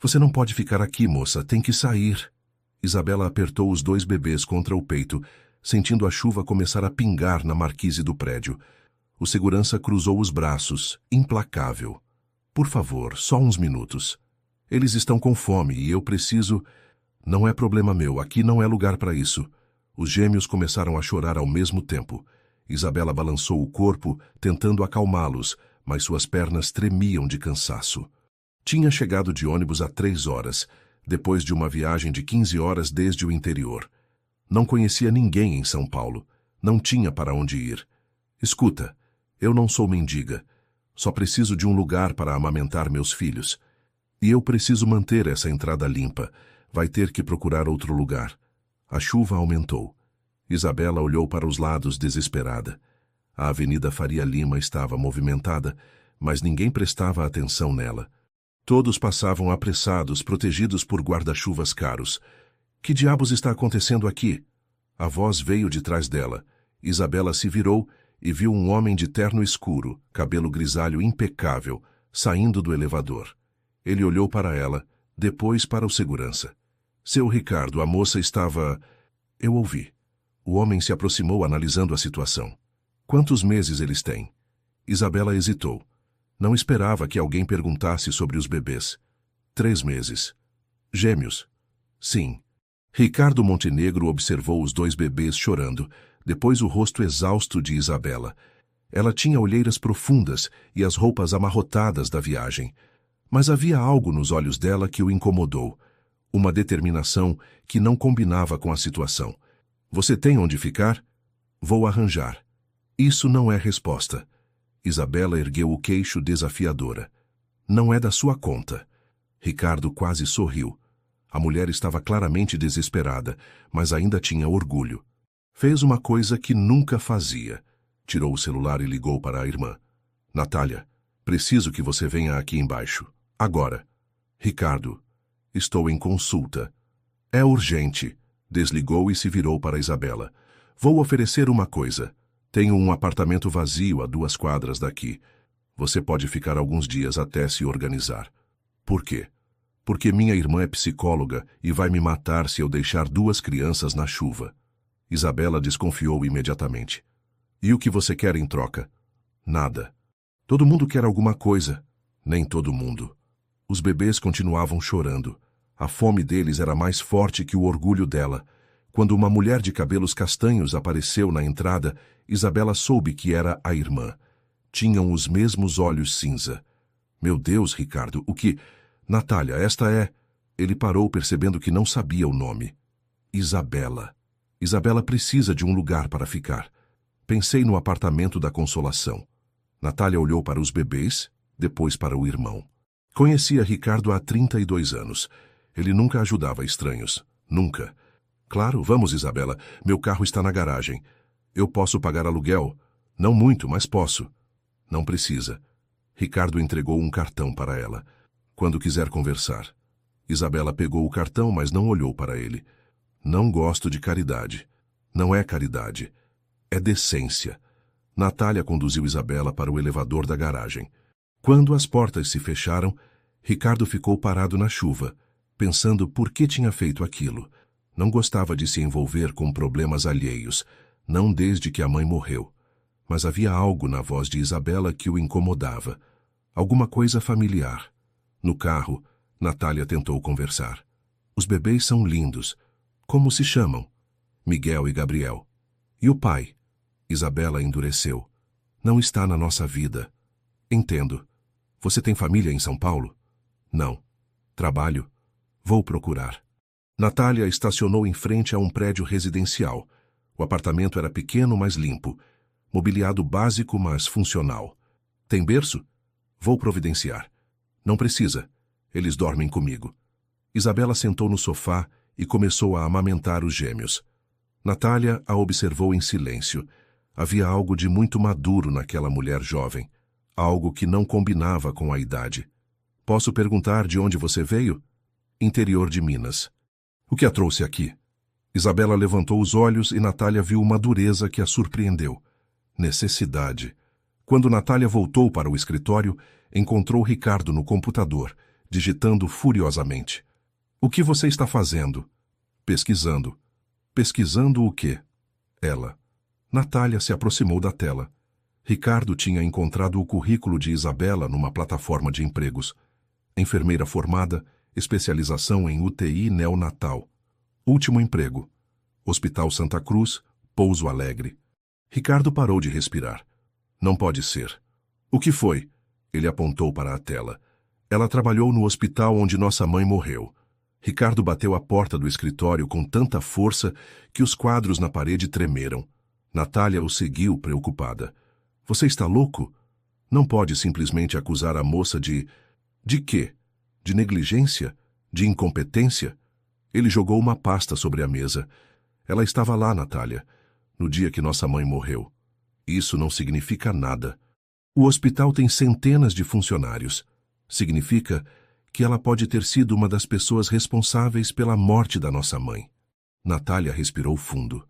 Você não pode ficar aqui, moça, tem que sair. Isabela apertou os 2 bebês contra o peito, sentindo a chuva começar a pingar na marquise do prédio. O segurança cruzou os braços, implacável. Por favor, só uns minutos. Eles estão com fome e eu preciso... Não é problema meu, aqui não é lugar para isso. Os gêmeos começaram a chorar ao mesmo tempo. Isabela balançou o corpo, tentando acalmá-los, mas suas pernas tremiam de cansaço. Tinha chegado de ônibus há 3 horas, depois de uma viagem de 15 horas desde o interior. Não conhecia ninguém em São Paulo. Não tinha para onde ir. Escuta, eu não sou mendiga. Só preciso de um lugar para amamentar meus filhos. E eu preciso manter essa entrada limpa. Vai ter que procurar outro lugar. A chuva aumentou. Isabela olhou para os lados desesperada. A Avenida Faria Lima estava movimentada, mas ninguém prestava atenção nela. Todos passavam apressados, protegidos por guarda-chuvas caros. Que diabos está acontecendo aqui? A voz veio de trás dela. Isabela se virou e viu um homem de terno escuro, cabelo grisalho impecável, saindo do elevador. Ele olhou para ela, depois para o segurança. Seu Ricardo, a moça estava... Eu ouvi. O homem se aproximou analisando a situação. Quantos meses eles têm? Isabela hesitou. Não esperava que alguém perguntasse sobre os bebês. 3 meses. Gêmeos? Sim. Ricardo Montenegro observou os 2 bebês chorando, depois o rosto exausto de Isabela. Ela tinha olheiras profundas e as roupas amarrotadas da viagem. Mas havia algo nos olhos dela que o incomodou. Uma determinação que não combinava com a situação. Você tem onde ficar? Vou arranjar. Isso não é resposta. Isabela ergueu o queixo desafiadora. Não é da sua conta. Ricardo quase sorriu. A mulher estava claramente desesperada, mas ainda tinha orgulho. Fez uma coisa que nunca fazia. Tirou o celular e ligou para a irmã. Natália, preciso que você venha aqui embaixo. Agora. Ricardo, estou em consulta. É urgente. Desligou e se virou para Isabela. Vou oferecer uma coisa. Tenho um apartamento vazio a 2 quadras daqui. Você pode ficar alguns dias até se organizar. Por quê? Porque minha irmã é psicóloga e vai me matar se eu deixar 2 crianças na chuva. Isabela desconfiou imediatamente. E o que você quer em troca? Nada. Todo mundo quer alguma coisa. Nem todo mundo. Os bebês continuavam chorando. A fome deles era mais forte que o orgulho dela. Quando uma mulher de cabelos castanhos apareceu na entrada, Isabela soube que era a irmã. Tinham os mesmos olhos cinza. Meu Deus, Ricardo, o que... Natália, esta é... Ele parou percebendo que não sabia o nome. Isabela. Isabela precisa de um lugar para ficar. Pensei no apartamento da Consolação. Natália olhou para os bebês, depois para o irmão. Conhecia Ricardo há 32 anos. Ele nunca ajudava estranhos. Nunca. Claro, vamos, Isabela. Meu carro está na garagem. Eu posso pagar aluguel. Não muito, mas posso. Não precisa. Ricardo entregou um cartão para ela. Quando quiser conversar. Isabela pegou o cartão, mas não olhou para ele. Não gosto de caridade. Não é caridade. É decência. Natália conduziu Isabela para o elevador da garagem. Quando as portas se fecharam, Ricardo ficou parado na chuva, pensando por que tinha feito aquilo. Não gostava de se envolver com problemas alheios, não desde que a mãe morreu. Mas havia algo na voz de Isabela que o incomodava. Alguma coisa familiar. No carro, Natália tentou conversar. Os bebês são lindos. Como se chamam? Miguel e Gabriel. E o pai? Isabela endureceu. Não está na nossa vida. Entendo. Você tem família em São Paulo? Não. Trabalho? Vou procurar. Natália estacionou em frente a um prédio residencial. O apartamento era pequeno, mas limpo. Mobiliado básico, mas funcional. Tem berço? Vou providenciar. Não precisa. Eles dormem comigo. Isabela sentou no sofá e começou a amamentar os gêmeos. Natália a observou em silêncio. Havia algo de muito maduro naquela mulher jovem. Algo que não combinava com a idade. Posso perguntar de onde você veio? Interior de Minas. O que a trouxe aqui? Isabela levantou os olhos e Natália viu uma dureza que a surpreendeu. Necessidade. Quando Natália voltou para o escritório, encontrou Ricardo no computador, digitando furiosamente. O que você está fazendo? Pesquisando. Pesquisando o quê? Ela. Natália se aproximou da tela. Ricardo tinha encontrado o currículo de Isabela numa plataforma de empregos. Enfermeira formada, especialização em UTI neonatal. Último emprego. Hospital Santa Cruz, Pouso Alegre. Ricardo parou de respirar. Não pode ser. O que foi? Ele apontou para a tela. Ela trabalhou no hospital onde nossa mãe morreu. Ricardo bateu a porta do escritório com tanta força que os quadros na parede tremeram. Natália o seguiu, preocupada. Você está louco? Não pode simplesmente acusar a moça de... De quê? De negligência? De incompetência? Ele jogou uma pasta sobre a mesa. Ela estava lá, Natália, no dia que nossa mãe morreu. Isso não significa nada. O hospital tem centenas de funcionários. Significa que ela pode ter sido uma das pessoas responsáveis pela morte da nossa mãe. Natália respirou fundo.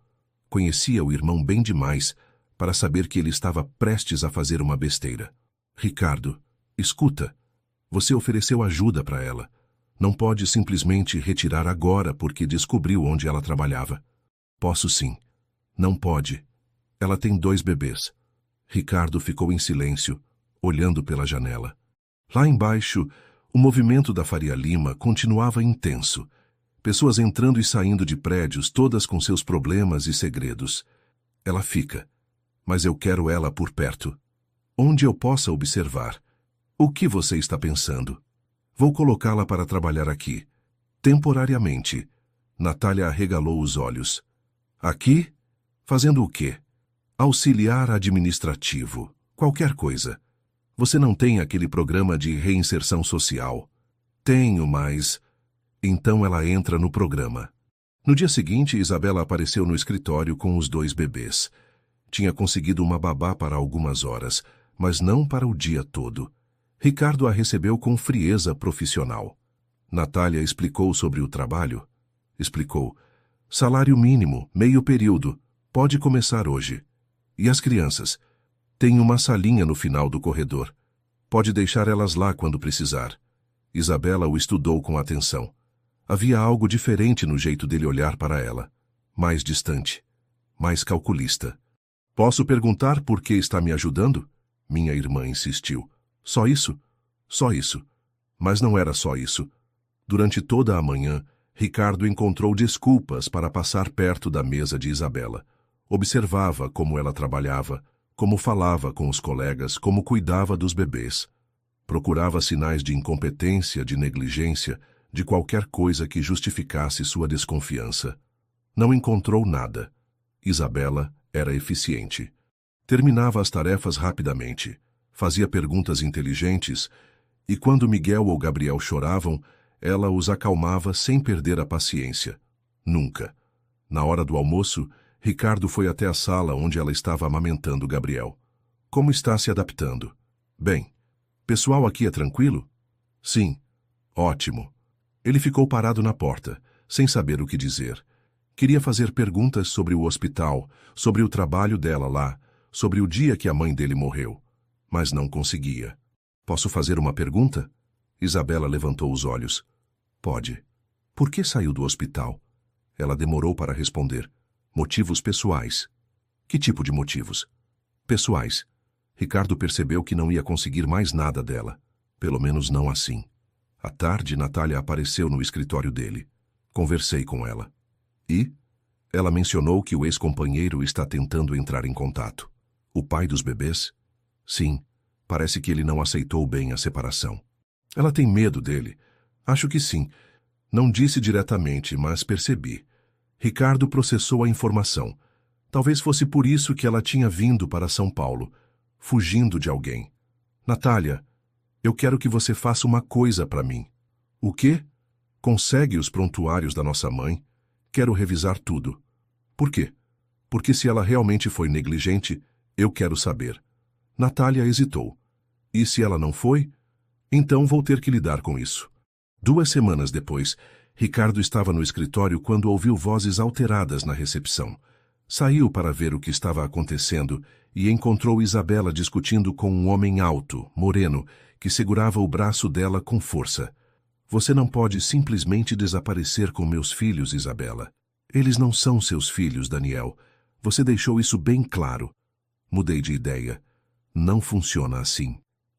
Conhecia o irmão bem demais para saber que ele estava prestes a fazer uma besteira. Ricardo, escuta. Você ofereceu ajuda para ela. Não pode simplesmente retirar agora porque descobriu onde ela trabalhava. Posso sim. Não pode. Ela tem 2 bebês. Ricardo ficou em silêncio, olhando pela janela. Lá embaixo, o movimento da Faria Lima continuava intenso. Pessoas entrando e saindo de prédios, todas com seus problemas e segredos. Ela fica. Mas eu quero ela por perto. Onde eu possa observar. O que você está pensando? Vou colocá-la para trabalhar aqui. Temporariamente. Natália arregalou os olhos. Aqui? Fazendo o quê? Auxiliar administrativo. Qualquer coisa. Você não tem aquele programa de reinserção social? Tenho, mas... Então ela entra no programa. No dia seguinte, Isabela apareceu no escritório com os 2 bebês. Tinha conseguido uma babá para algumas horas, mas não para o dia todo. Ricardo a recebeu com frieza profissional. Natália explicou sobre o trabalho. Explicou. Salário mínimo, meio período. Pode começar hoje. E as crianças? Tem uma salinha no final do corredor. Pode deixar elas lá quando precisar. Isabela o estudou com atenção. Havia algo diferente no jeito dele olhar para ela. Mais distante. Mais calculista. Posso perguntar por que está me ajudando? Minha irmã insistiu. Só isso? Só isso. Mas não era só isso. Durante toda a manhã, Ricardo encontrou desculpas para passar perto da mesa de Isabela. Observava como ela trabalhava, como falava com os colegas, como cuidava dos bebês. Procurava sinais de incompetência, de negligência, de qualquer coisa que justificasse sua desconfiança. Não encontrou nada. Isabela era eficiente. Terminava as tarefas rapidamente, fazia perguntas inteligentes e, quando Miguel ou Gabriel choravam, ela os acalmava sem perder a paciência. Nunca. Na hora do almoço, Ricardo foi até a sala onde ela estava amamentando Gabriel. Como está se adaptando? Bem. Pessoal aqui é tranquilo? Sim. Ótimo. Ele ficou parado na porta, sem saber o que dizer. Queria fazer perguntas sobre o hospital, sobre o trabalho dela lá, sobre o dia que a mãe dele morreu. Mas não conseguia. Posso fazer uma pergunta? Isabela levantou os olhos. Pode. Por que saiu do hospital? Ela demorou para responder. Motivos pessoais. Que tipo de motivos? Pessoais. Ricardo percebeu que não ia conseguir mais nada dela. Pelo menos não assim. À tarde, Natália apareceu no escritório dele. Conversei com ela. E? Ela mencionou que o ex-companheiro está tentando entrar em contato. O pai dos bebês? Sim. Parece que ele não aceitou bem a separação. Ela tem medo dele. Acho que sim. Não disse diretamente, mas percebi. Ricardo processou a informação. Talvez fosse por isso que ela tinha vindo para São Paulo, fugindo de alguém. Natália, eu quero que você faça uma coisa para mim. O quê? Consegue os prontuários da nossa mãe? Quero revisar tudo. Por quê? Porque se ela realmente foi negligente, eu quero saber. Natália hesitou. E se ela não foi? Então vou ter que lidar com isso. 2 semanas depois, Ricardo estava no escritório quando ouviu vozes alteradas na recepção. Saiu para ver o que estava acontecendo e encontrou Isabela discutindo com um homem alto, moreno, que segurava o braço dela com força. Você não pode simplesmente desaparecer com meus filhos, Isabela. Eles não são seus filhos, Daniel. Você deixou isso bem claro. Mudei de ideia. Não funciona assim.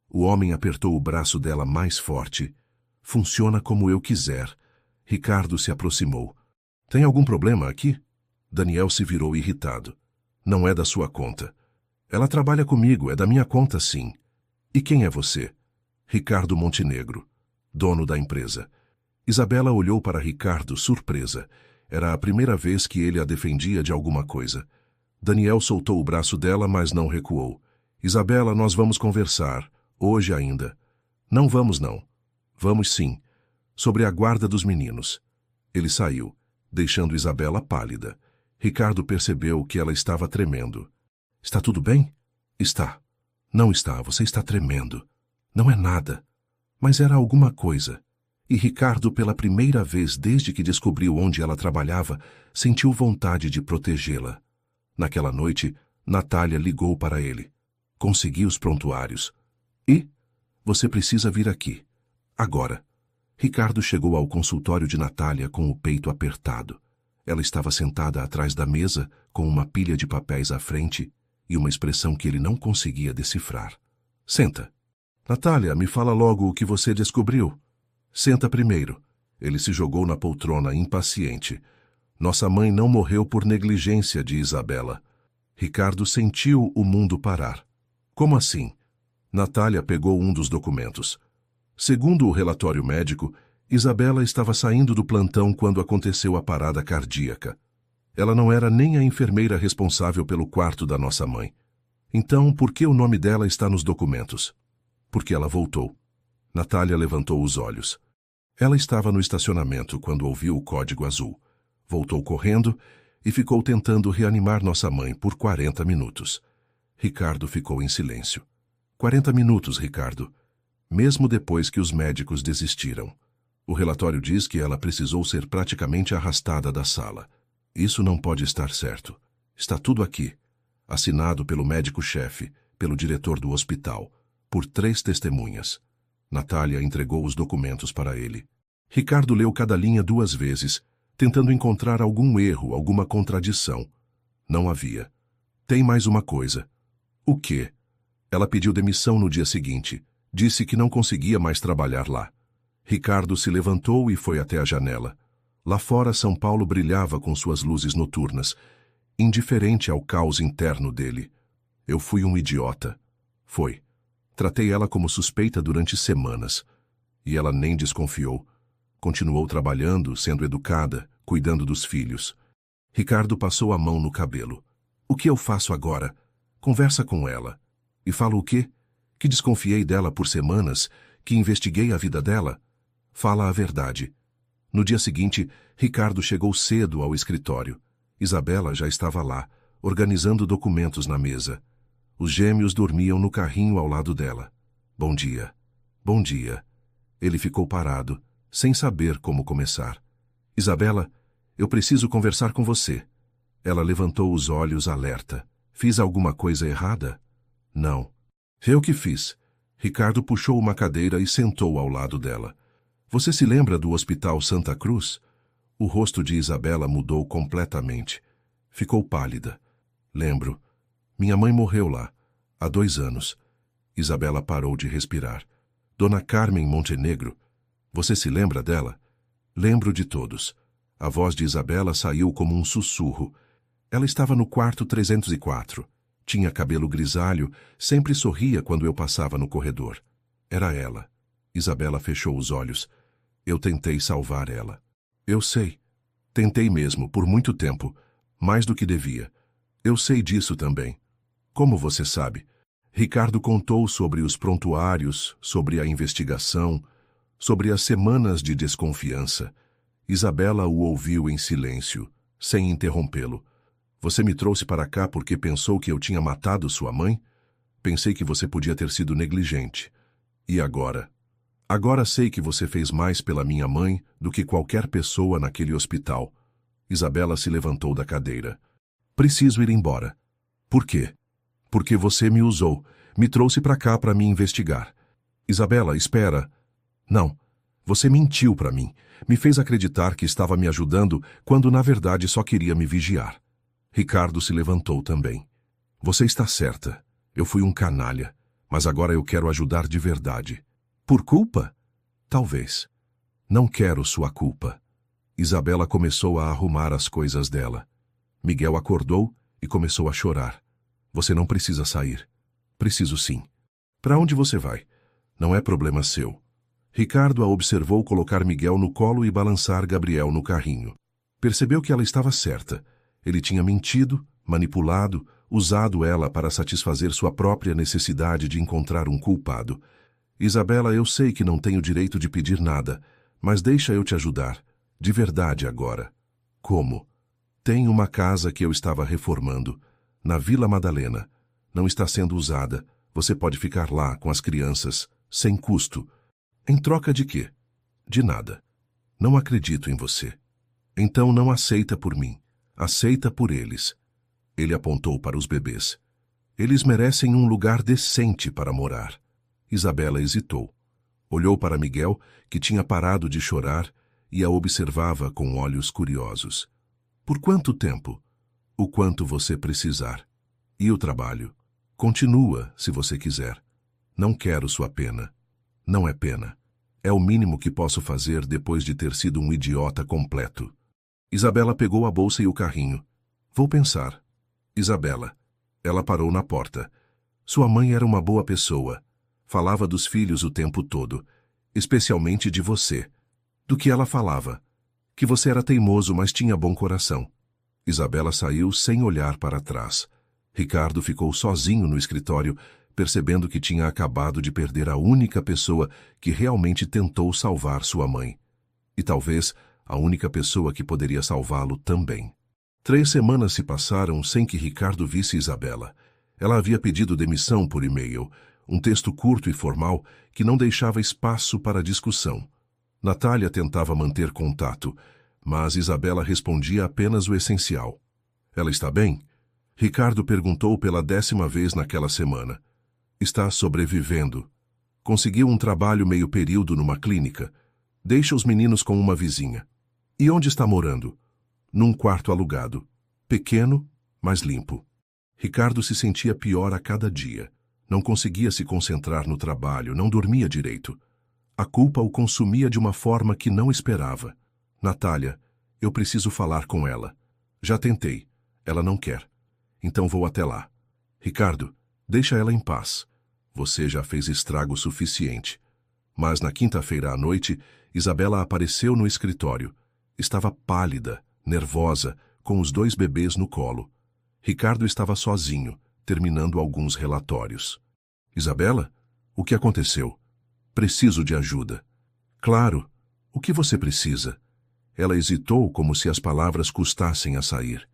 O homem apertou o braço dela mais forte. Funciona como eu quiser. Ricardo se aproximou. Tem algum problema aqui? Daniel se virou irritado. Não é da sua conta. Ela trabalha comigo, é da minha conta, sim. E quem é você? Ricardo Montenegro, dono da empresa. Isabela olhou para Ricardo, surpresa. Era a primeira vez que ele a defendia de alguma coisa. Daniel soltou o braço dela, mas não recuou. Isabela, nós vamos conversar. Hoje ainda. Não vamos, não. Vamos sim. Sobre a guarda dos meninos. Ele saiu, deixando Isabela pálida. Ricardo percebeu que ela estava tremendo. Está tudo bem? Está. Não está, você está tremendo. Não é nada. Mas era alguma coisa. E Ricardo, pela primeira vez desde que descobriu onde ela trabalhava, sentiu vontade de protegê-la. Naquela noite, Natália ligou para ele. Consegui os prontuários. E? Você precisa vir aqui. Agora. Ricardo chegou ao consultório de Natália com o peito apertado. Ela estava sentada atrás da mesa, com uma pilha de papéis à frente e uma expressão que ele não conseguia decifrar. Senta. Natália, me fala logo o que você descobriu. Senta primeiro. Ele se jogou na poltrona, impaciente. Nossa mãe não morreu por negligência de Isabela. Ricardo sentiu o mundo parar. Como assim? Natália pegou um dos documentos. Segundo o relatório médico, Isabela estava saindo do plantão quando aconteceu a parada cardíaca. Ela não era nem a enfermeira responsável pelo quarto da nossa mãe. Então, por que o nome dela está nos documentos? Porque ela voltou. Natália levantou os olhos. Ela estava no estacionamento quando ouviu o código azul. Voltou correndo e ficou tentando reanimar nossa mãe por 40 minutos. Ricardo ficou em silêncio. 40 minutos, Ricardo. Mesmo depois que os médicos desistiram. O relatório diz que ela precisou ser praticamente arrastada da sala. Isso não pode estar certo. Está tudo aqui. Assinado pelo médico-chefe, pelo diretor do hospital, por 3 testemunhas. Natália entregou os documentos para ele. Ricardo leu cada linha 2 vezes, tentando encontrar algum erro, alguma contradição. Não havia. Tem mais uma coisa. O quê? Ela pediu demissão no dia seguinte. Disse que não conseguia mais trabalhar lá. Ricardo se levantou e foi até a janela. Lá fora, São Paulo brilhava com suas luzes noturnas, indiferente ao caos interno dele. Eu fui um idiota. Foi. Tratei ela como suspeita durante semanas. E ela nem desconfiou. Continuou trabalhando, sendo educada, cuidando dos filhos. Ricardo passou a mão no cabelo. O que eu faço agora? Conversa com ela. E fala o quê? Que desconfiei dela por semanas, que investiguei a vida dela? Fala a verdade. No dia seguinte, Ricardo chegou cedo ao escritório. Isabela já estava lá, organizando documentos na mesa. Os gêmeos dormiam no carrinho ao lado dela. Bom dia. Bom dia. Ele ficou parado, sem saber como começar. Isabela, eu preciso conversar com você. Ela levantou os olhos alerta. Fiz alguma coisa errada? Não. Eu que fiz. Ricardo puxou uma cadeira e sentou ao lado dela. Você se lembra do Hospital Santa Cruz? O rosto de Isabela mudou completamente. Ficou pálida. Lembro. Minha mãe morreu lá, há 2 anos. Isabela parou de respirar. Dona Carmen Montenegro. Você se lembra dela? Lembro de todos. A voz de Isabela saiu como um sussurro. Ela estava no quarto 304. Tinha cabelo grisalho, sempre sorria quando eu passava no corredor. Era ela. Isabela fechou os olhos. Eu tentei salvar ela. Eu sei. Tentei mesmo, por muito tempo. Mais do que devia. Eu sei disso também. Como você sabe? Ricardo contou sobre os prontuários, sobre a investigação, sobre as semanas de desconfiança. Isabela o ouviu em silêncio, sem interrompê-lo. Você me trouxe para cá porque pensou que eu tinha matado sua mãe? Pensei que você podia ter sido negligente. E agora? Agora sei que você fez mais pela minha mãe do que qualquer pessoa naquele hospital. Isabela se levantou da cadeira. Preciso ir embora. Por quê? Porque você me usou, me trouxe para cá para me investigar. Isabela, espera. Não. Você mentiu para mim. Me fez acreditar que estava me ajudando quando na verdade só queria me vigiar. Ricardo se levantou também. Você está certa. Eu fui um canalha, mas agora eu quero ajudar de verdade. Por culpa? Talvez. Não quero sua culpa. Isabela começou a arrumar as coisas dela. Miguel acordou e começou a chorar. Você não precisa sair. Preciso sim. Para onde você vai? Não é problema seu. Ricardo a observou colocar Miguel no colo e balançar Gabriel no carrinho. Percebeu que ela estava certa. Ele tinha mentido, manipulado, usado ela para satisfazer sua própria necessidade de encontrar um culpado. Isabela, eu sei que não tenho direito de pedir nada, mas deixa eu te ajudar. De verdade agora. Como? Tem uma casa que eu estava reformando, na Vila Madalena. Não está sendo usada. Você pode ficar lá com as crianças, sem custo. Em troca de quê? De nada. Não acredito em você. Então não aceita por mim. Aceita por eles. Ele apontou para os bebês. Eles merecem um lugar decente para morar. Isabela hesitou. Olhou para Miguel, que tinha parado de chorar, e a observava com olhos curiosos. Por quanto tempo? O quanto você precisar. E o trabalho? Continua, se você quiser. Não quero sua pena. Não é pena. É o mínimo que posso fazer depois de ter sido um idiota completo. Isabela pegou a bolsa e o carrinho. Vou pensar. Isabela. Ela parou na porta. Sua mãe era uma boa pessoa. Falava dos filhos o tempo todo, especialmente de você. Do que ela falava? Que você era teimoso, mas tinha bom coração. Isabela saiu sem olhar para trás. Ricardo ficou sozinho no escritório, percebendo que tinha acabado de perder a única pessoa que realmente tentou salvar sua mãe. E talvez a única pessoa que poderia salvá-lo também. 3 semanas se passaram sem que Ricardo visse Isabela. Ela havia pedido demissão por e-mail, um texto curto e formal que não deixava espaço para discussão. Natália tentava manter contato, mas Isabela respondia apenas o essencial. Ela está bem? Ricardo perguntou pela 10ª vez naquela semana. Está sobrevivendo. Conseguiu um trabalho meio período numa clínica. Deixa os meninos com uma vizinha. E onde está morando? Num quarto alugado. Pequeno, mas limpo. Ricardo se sentia pior a cada dia. Não conseguia se concentrar no trabalho, não dormia direito. A culpa o consumia de uma forma que não esperava. Natália, eu preciso falar com ela. Já tentei. Ela não quer. Então vou até lá. Ricardo, deixa ela em paz. Você já fez estrago suficiente. Mas na quinta-feira à noite, Isabela apareceu no escritório. Estava pálida, nervosa, com os 2 bebês no colo. Ricardo estava sozinho, terminando alguns relatórios. Isabela, o que aconteceu? Preciso de ajuda. Claro, o que você precisa? Ela hesitou como se as palavras custassem a sair.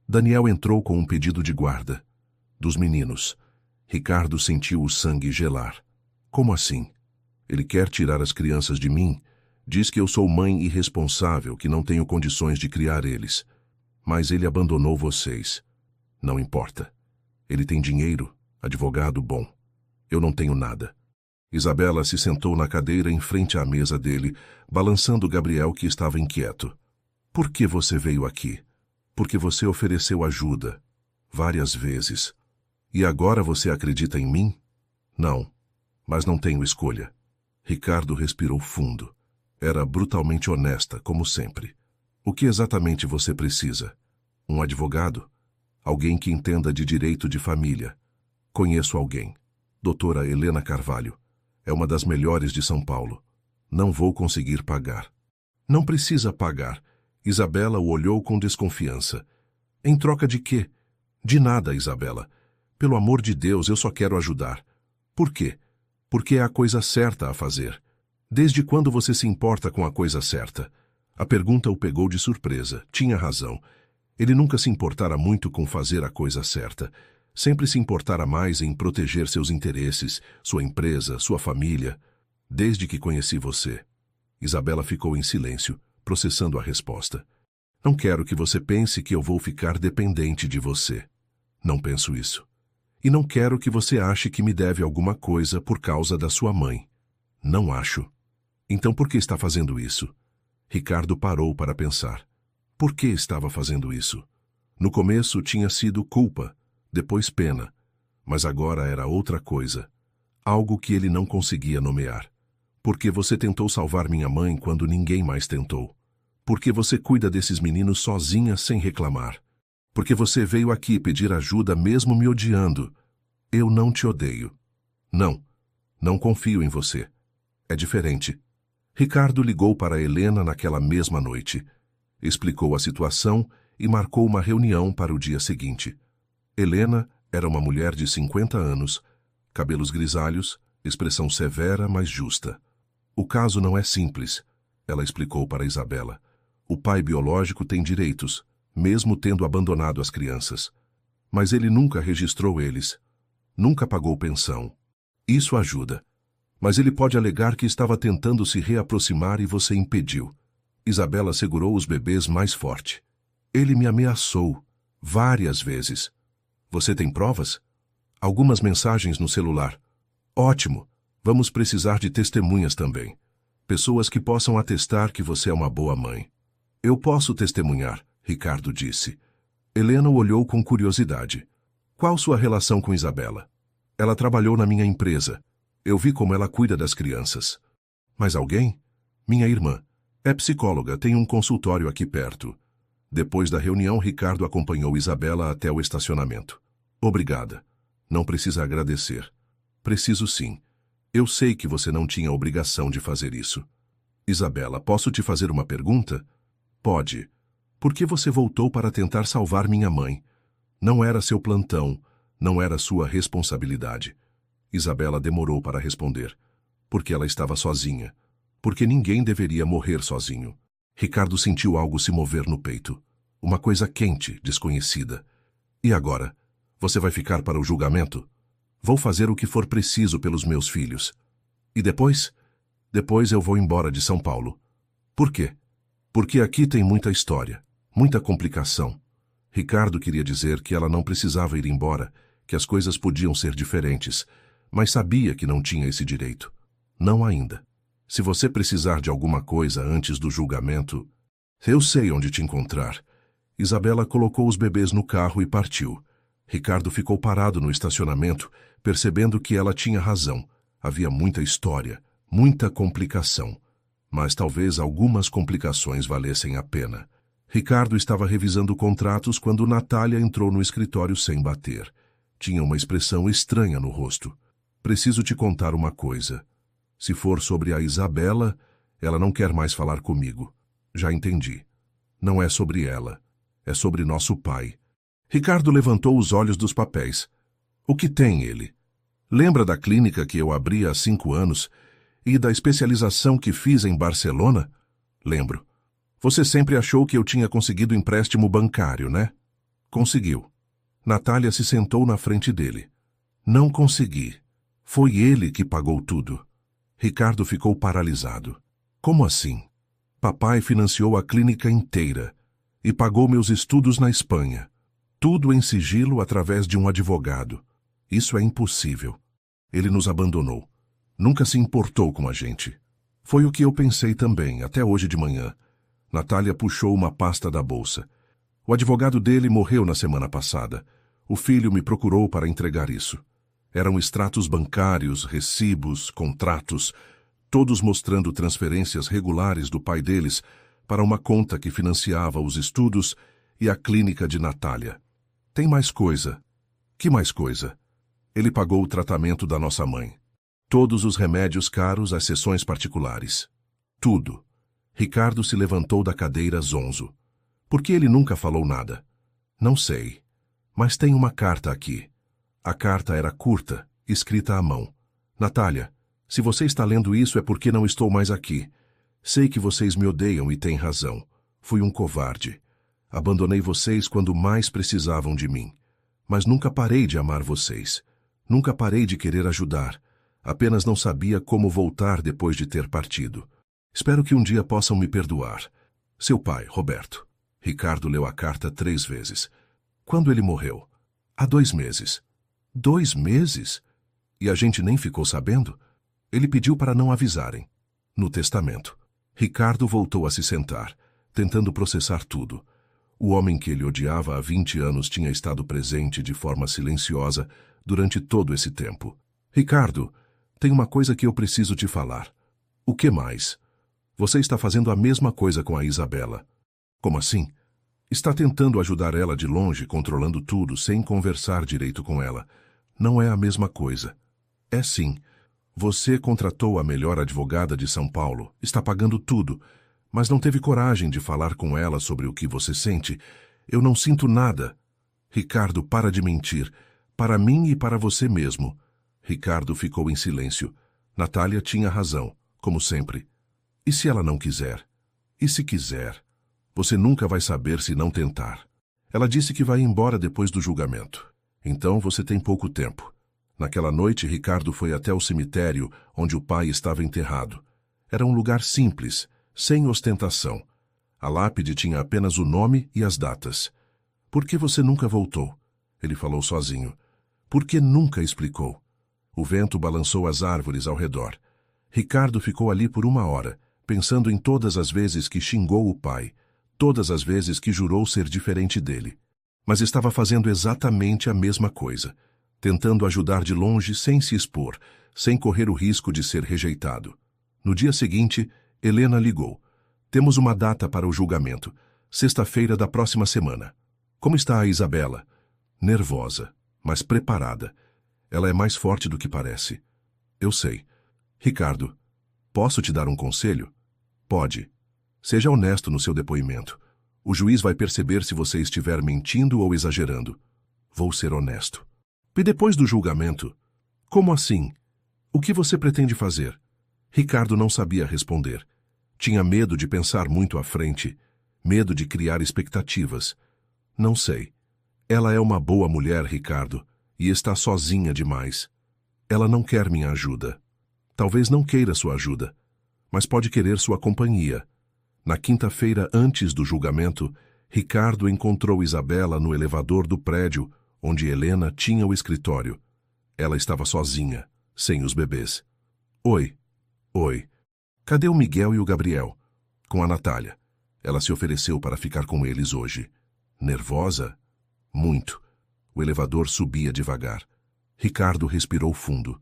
Daniel entrou com um pedido de guarda. Dos meninos. Ricardo sentiu o sangue gelar. Como assim? Ele quer tirar as crianças de mim? Diz que eu sou mãe irresponsável, que não tenho condições de criar eles. Mas ele abandonou vocês. Não importa. Ele tem dinheiro, advogado bom. Eu não tenho nada. Isabela se sentou na cadeira em frente à mesa dele, balançando Gabriel, que estava inquieto. Por que você veio aqui? Porque você ofereceu ajuda. Várias vezes. E agora você acredita em mim? Não. Mas não tenho escolha. Ricardo respirou fundo. Era brutalmente honesta, como sempre. O que exatamente você precisa? Um advogado? Alguém que entenda de direito de família. Conheço alguém. Doutora Helena Carvalho. É uma das melhores de São Paulo. Não vou conseguir pagar. Não precisa pagar. Isabela o olhou com desconfiança. Em troca de quê? De nada, Isabela. Pelo amor de Deus, eu só quero ajudar. Por quê? Porque é a coisa certa a fazer. Desde quando você se importa com a coisa certa? A pergunta o pegou de surpresa. Tinha razão. Ele nunca se importara muito com fazer a coisa certa. Sempre se importara mais em proteger seus interesses, sua empresa, sua família. Desde que conheci você. Isabela ficou em silêncio, processando a resposta. Não quero que você pense que eu vou ficar dependente de você. Não penso isso. E não quero que você ache que me deve alguma coisa por causa da sua mãe. Não acho. Então por que está fazendo isso? Ricardo parou para pensar. Por que estava fazendo isso? No começo tinha sido culpa, depois pena, mas agora era outra coisa. Algo que ele não conseguia nomear. Porque você tentou salvar minha mãe quando ninguém mais tentou. Porque você cuida desses meninos sozinha sem reclamar. Porque você veio aqui pedir ajuda mesmo me odiando. Eu não te odeio. Não. Não confio em você. É diferente. Ricardo ligou para Helena naquela mesma noite. Explicou a situação e marcou uma reunião para o dia seguinte. Helena era uma mulher de 50 anos, cabelos grisalhos, expressão severa, mas justa. O caso não é simples, ela explicou para Isabela. O pai biológico tem direitos, mesmo tendo abandonado as crianças. Mas ele nunca registrou eles. Nunca pagou pensão. Isso ajuda. Mas ele pode alegar que estava tentando se reaproximar e você impediu. Isabela segurou os bebês mais forte. Ele me ameaçou. Várias vezes. Você tem provas? Algumas mensagens no celular. Ótimo. Vamos precisar de testemunhas também. Pessoas que possam atestar que você é uma boa mãe. Eu posso testemunhar, Ricardo disse. Helena o olhou com curiosidade. Qual sua relação com Isabela? Ela trabalhou na minha empresa. Eu vi como ela cuida das crianças. Mais alguém? Minha irmã. É psicóloga, tem um consultório aqui perto. Depois da reunião, Ricardo acompanhou Isabela até o estacionamento. Obrigada. Não precisa agradecer. Preciso sim. Eu sei que você não tinha obrigação de fazer isso. Isabela, posso te fazer uma pergunta? Pode. Por que você voltou para tentar salvar minha mãe? Não era seu plantão, não era sua responsabilidade. Isabela demorou para responder. Porque ela estava sozinha. Porque ninguém deveria morrer sozinho. Ricardo sentiu algo se mover no peito. Uma coisa quente, desconhecida. E agora? Você vai ficar para o julgamento? Vou fazer o que for preciso pelos meus filhos. E depois? Depois eu vou embora de São Paulo. Por quê? Porque aqui tem muita história, muita complicação. Ricardo queria dizer que ela não precisava ir embora, que as coisas podiam ser diferentes, mas sabia que não tinha esse direito. Não ainda. Se você precisar de alguma coisa antes do julgamento, eu sei onde te encontrar. Isabela colocou os bebês no carro e partiu. Ricardo ficou parado no estacionamento, percebendo que ela tinha razão. Havia muita história, muita complicação. Mas talvez algumas complicações valessem a pena. Ricardo estava revisando contratos quando Natália entrou no escritório sem bater. Tinha uma expressão estranha no rosto. Preciso te contar uma coisa. Se for sobre a Isabela, ela não quer mais falar comigo. Já entendi. Não é sobre ela. É sobre nosso pai. Ricardo levantou os olhos dos papéis. O que tem ele? Lembra da clínica que eu abri há 5 anos e da especialização que fiz em Barcelona? Lembro. Você sempre achou que eu tinha conseguido empréstimo bancário, né? Conseguiu. Natália se sentou na frente dele. Não consegui. Foi ele que pagou tudo. Ricardo ficou paralisado. Como assim? Papai financiou a clínica inteira e pagou meus estudos na Espanha. Tudo em sigilo através de um advogado. Isso é impossível. Ele nos abandonou. Nunca se importou com a gente. Foi o que eu pensei também, até hoje de manhã. Natália puxou uma pasta da bolsa. O advogado dele morreu na semana passada. O filho me procurou para entregar isso. Eram extratos bancários, recibos, contratos, todos mostrando transferências regulares do pai deles para uma conta que financiava os estudos e a clínica de Natália. Tem mais coisa. Que mais coisa? Ele pagou o tratamento da nossa mãe. Todos os remédios caros às sessões particulares. Tudo. Ricardo se levantou da cadeira zonzo. Por que ele nunca falou nada? Não sei. Mas tem uma carta aqui. A carta era curta, escrita à mão. Natália, se você está lendo isso é porque não estou mais aqui. Sei que vocês me odeiam e têm razão. Fui um covarde. Abandonei vocês quando mais precisavam de mim. Mas nunca parei de amar vocês. Nunca parei de querer ajudar. Apenas não sabia como voltar depois de ter partido. Espero que um dia possam me perdoar. Seu pai, Roberto. Ricardo leu a carta 3 vezes. Quando ele morreu? Há 2 meses. 2 meses? E a gente nem ficou sabendo? Ele pediu para não avisarem. No testamento. Ricardo voltou a se sentar, tentando processar tudo. O homem que ele odiava há 20 anos tinha estado presente de forma silenciosa durante todo esse tempo. Ricardo, tem uma coisa que eu preciso te falar. O que mais? Você está fazendo a mesma coisa com a Isabela. Como assim? Está tentando ajudar ela de longe, controlando tudo, sem conversar direito com ela. Não é a mesma coisa. É sim. Você contratou a melhor advogada de São Paulo, está pagando tudo, mas não teve coragem de falar com ela sobre o que você sente. Eu não sinto nada. Ricardo, para de mentir. Para mim e para você mesmo. Ricardo ficou em silêncio. Natália tinha razão, como sempre. E se ela não quiser? E se quiser? Você nunca vai saber se não tentar. Ela disse que vai embora depois do julgamento. Então você tem pouco tempo. Naquela noite, Ricardo foi até o cemitério onde o pai estava enterrado. Era um lugar simples, sem ostentação. A lápide tinha apenas o nome e as datas. Por que você nunca voltou? Ele falou sozinho. Por que nunca explicou? O vento balançou as árvores ao redor. Ricardo ficou ali por 1 hora, pensando em todas as vezes que xingou o pai, todas as vezes que jurou ser diferente dele. Mas estava fazendo exatamente a mesma coisa, tentando ajudar de longe sem se expor, sem correr o risco de ser rejeitado. No dia seguinte, Helena ligou. Temos uma data para o julgamento, sexta-feira da próxima semana. Como está a Isabela? Nervosa, mas preparada. Ela é mais forte do que parece. Eu sei. Ricardo, posso te dar um conselho? Pode. Seja honesto no seu depoimento. O juiz vai perceber se você estiver mentindo ou exagerando. Vou ser honesto. E depois do julgamento? Como assim? O que você pretende fazer? Ricardo não sabia responder. Tinha medo de pensar muito à frente, medo de criar expectativas. Não sei. Ela é uma boa mulher, Ricardo, e está sozinha demais. Ela não quer minha ajuda. Talvez não queira sua ajuda, mas pode querer sua companhia. Na quinta-feira antes do julgamento, Ricardo encontrou Isabela no elevador do prédio onde Helena tinha o escritório. Ela estava sozinha, sem os bebês. Oi. Oi. Cadê o Miguel e o Gabriel? Com a Natália. Ela se ofereceu para ficar com eles hoje. Nervosa? Muito. O elevador subia devagar. Ricardo respirou fundo.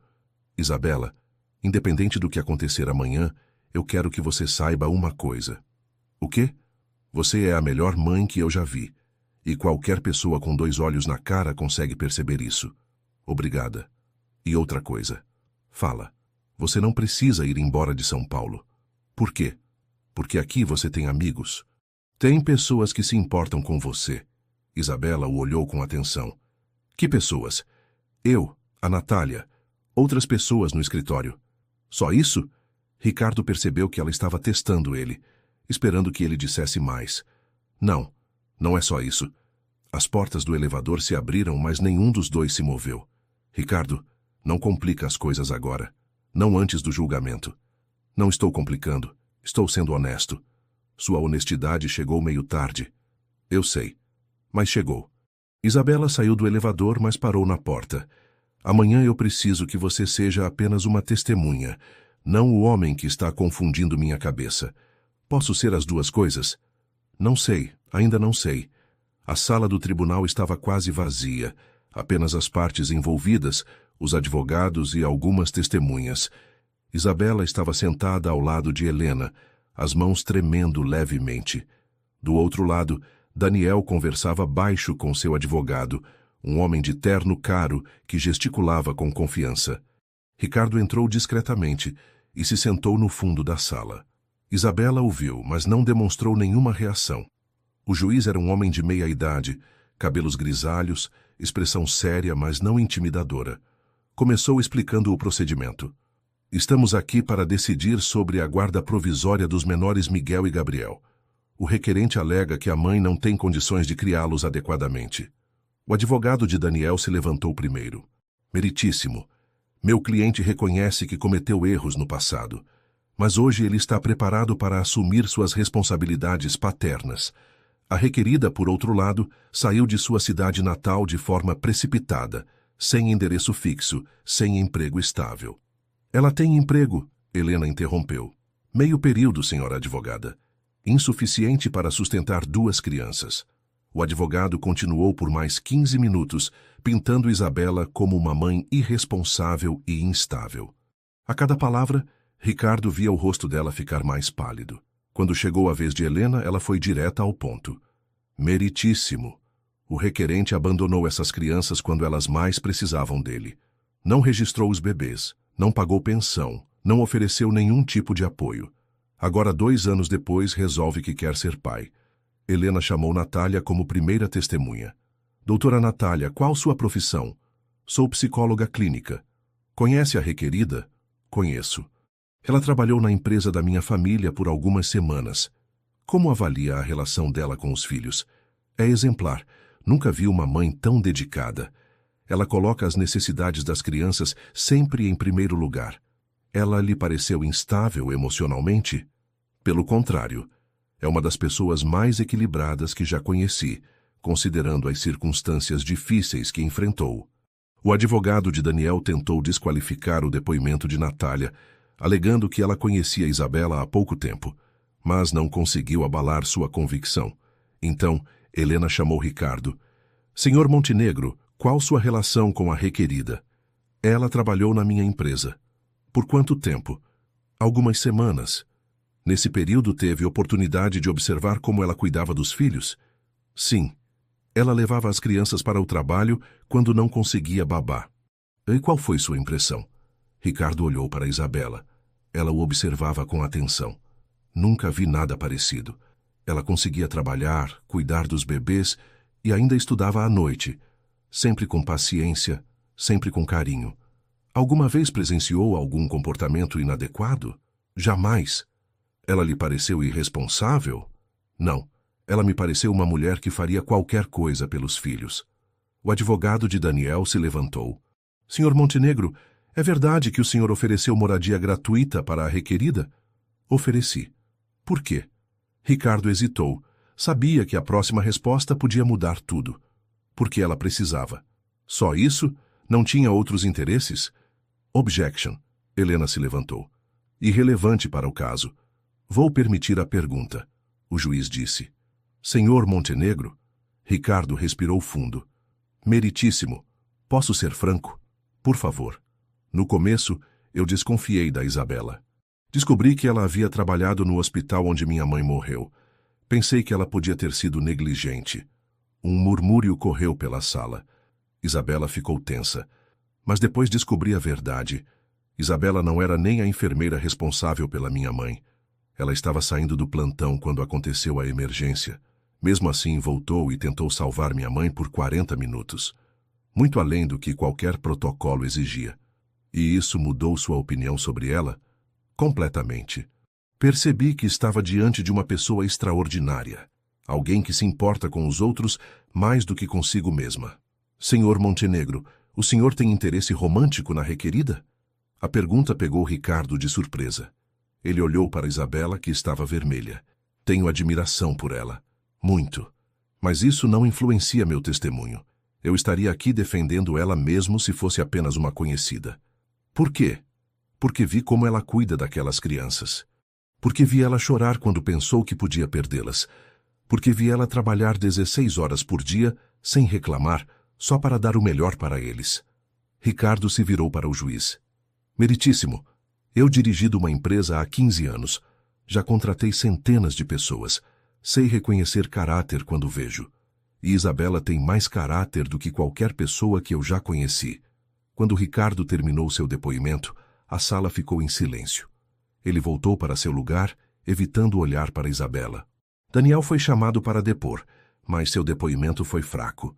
Isabela, independente do que acontecer amanhã, eu quero que você saiba uma coisa. O quê? Você é a melhor mãe que eu já vi. E qualquer pessoa com 2 olhos na cara consegue perceber isso. Obrigada. E outra coisa. Fala. Você não precisa ir embora de São Paulo. Por quê? Porque aqui você tem amigos. Tem pessoas que se importam com você. Isabela o olhou com atenção. Que pessoas? Eu, a Natália, outras pessoas no escritório. Só isso? Ricardo percebeu que ela estava testando ele, esperando que ele dissesse mais. Não, não é só isso. As portas do elevador se abriram, mas nenhum dos dois se moveu. Ricardo, não complica as coisas agora. Não antes do julgamento. Não estou complicando. Estou sendo honesto. Sua honestidade chegou meio tarde. Eu sei. Mas chegou. Isabela saiu do elevador, mas parou na porta. Amanhã eu preciso que você seja apenas uma testemunha, não o homem que está confundindo minha cabeça. Posso ser as duas coisas? Não sei, ainda não sei. A sala do tribunal estava quase vazia, apenas as partes envolvidas, os advogados e algumas testemunhas. Isabela estava sentada ao lado de Helena, as mãos tremendo levemente. Do outro lado, Daniel conversava baixo com seu advogado, um homem de terno caro que gesticulava com confiança. Ricardo entrou discretamente e se sentou no fundo da sala. Isabela o viu, mas não demonstrou nenhuma reação. O juiz era um homem de meia idade, cabelos grisalhos, expressão séria, mas não intimidadora. Começou explicando o procedimento. Estamos aqui para decidir sobre a guarda provisória dos menores Miguel e Gabriel. O requerente alega que a mãe não tem condições de criá-los adequadamente. O advogado de Daniel se levantou primeiro. Meritíssimo. Meu cliente reconhece que cometeu erros no passado, mas hoje ele está preparado para assumir suas responsabilidades paternas. A requerida, por outro lado, saiu de sua cidade natal de forma precipitada, sem endereço fixo, sem emprego estável. Ela tem emprego, Helena interrompeu. Meio período, senhora advogada. Insuficiente para sustentar 2 crianças. O advogado continuou por mais 15 minutos, pintando Isabela como uma mãe irresponsável e instável. A cada palavra, Ricardo via o rosto dela ficar mais pálido. Quando chegou a vez de Helena, ela foi direta ao ponto. Meritíssimo. O requerente abandonou essas crianças quando elas mais precisavam dele. Não registrou os bebês, não pagou pensão, não ofereceu nenhum tipo de apoio. Agora, 2 anos depois, resolve que quer ser pai. Helena chamou Natália como primeira testemunha. Doutora Natália, qual sua profissão? Sou psicóloga clínica. Conhece a requerida? Conheço. Ela trabalhou na empresa da minha família por algumas semanas. Como avalia a relação dela com os filhos? É exemplar. Nunca vi uma mãe tão dedicada. Ela coloca as necessidades das crianças sempre em primeiro lugar. Ela lhe pareceu instável emocionalmente? Pelo contrário, é uma das pessoas mais equilibradas que já conheci, considerando as circunstâncias difíceis que enfrentou. O advogado de Daniel tentou desqualificar o depoimento de Natália, alegando que ela conhecia Isabela há pouco tempo, mas não conseguiu abalar sua convicção. Então, Helena chamou Ricardo. Senhor Montenegro, qual sua relação com a requerida? Ela trabalhou na minha empresa. Por quanto tempo? Algumas semanas. Nesse período teve oportunidade de observar como ela cuidava dos filhos? Sim. Ela levava as crianças para o trabalho quando não conseguia babá. E qual foi sua impressão? Ricardo olhou para Isabela. Ela o observava com atenção. Nunca vi nada parecido. Ela conseguia trabalhar, cuidar dos bebês e ainda estudava à noite, sempre com paciência, sempre com carinho. Alguma vez presenciou algum comportamento inadequado? Jamais. Ela lhe pareceu irresponsável? Não. Ela me pareceu uma mulher que faria qualquer coisa pelos filhos. O advogado de Daniel se levantou. Senhor Montenegro, é verdade que o senhor ofereceu moradia gratuita para a requerida? Ofereci. Por quê? Ricardo hesitou. Sabia que a próxima resposta podia mudar tudo. Porque ela precisava. Só isso? Não tinha outros interesses? Objection. Helena se levantou. Irrelevante para o caso. Vou permitir a pergunta. O juiz disse. Senhor Montenegro? Ricardo respirou fundo. Meritíssimo. Posso ser franco? Por favor. No começo, eu desconfiei da Isabela. Descobri que ela havia trabalhado no hospital onde minha mãe morreu. Pensei que ela podia ter sido negligente. Um murmúrio correu pela sala. Isabela ficou tensa. Mas depois descobri a verdade. Isabela não era nem a enfermeira responsável pela minha mãe. Ela estava saindo do plantão quando aconteceu a emergência. Mesmo assim, voltou e tentou salvar minha mãe por 40 minutos. Muito além do que qualquer protocolo exigia. E isso mudou sua opinião sobre ela? Completamente. Percebi que estava diante de uma pessoa extraordinária. Alguém que se importa com os outros mais do que consigo mesma. Senhor Montenegro, o senhor tem interesse romântico na requerida? A pergunta pegou Ricardo de surpresa. Ele olhou para Isabela, que estava vermelha. Tenho admiração por ela. Muito. Mas isso não influencia meu testemunho. Eu estaria aqui defendendo ela mesmo se fosse apenas uma conhecida. Por quê? Porque vi como ela cuida daquelas crianças. Porque vi ela chorar quando pensou que podia perdê-las. Porque vi ela trabalhar 16 horas por dia, sem reclamar, só para dar o melhor para eles. Ricardo se virou para o juiz. Meritíssimo, eu dirigido uma empresa há 15 anos. Já contratei centenas de pessoas. Sei reconhecer caráter quando vejo. E Isabela tem mais caráter do que qualquer pessoa que eu já conheci. Quando Ricardo terminou seu depoimento, a sala ficou em silêncio. Ele voltou para seu lugar, evitando olhar para Isabela. Daniel foi chamado para depor, mas seu depoimento foi fraco.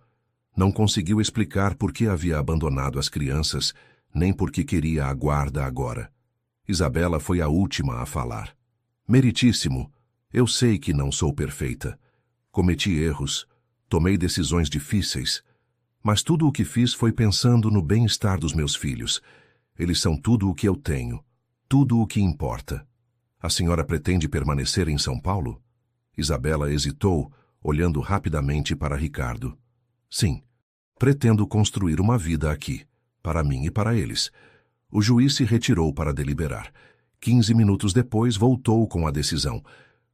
Não conseguiu explicar por que havia abandonado as crianças, nem por que queria a guarda agora. Isabela foi a última a falar. Meritíssimo, eu sei que não sou perfeita. Cometi erros, tomei decisões difíceis, mas tudo o que fiz foi pensando no bem-estar dos meus filhos. Eles são tudo o que eu tenho, tudo o que importa. A senhora pretende permanecer em São Paulo? Isabela hesitou, olhando rapidamente para Ricardo. Sim, pretendo construir uma vida aqui, para mim e para eles. O juiz se retirou para deliberar. 15 minutos depois, voltou com a decisão.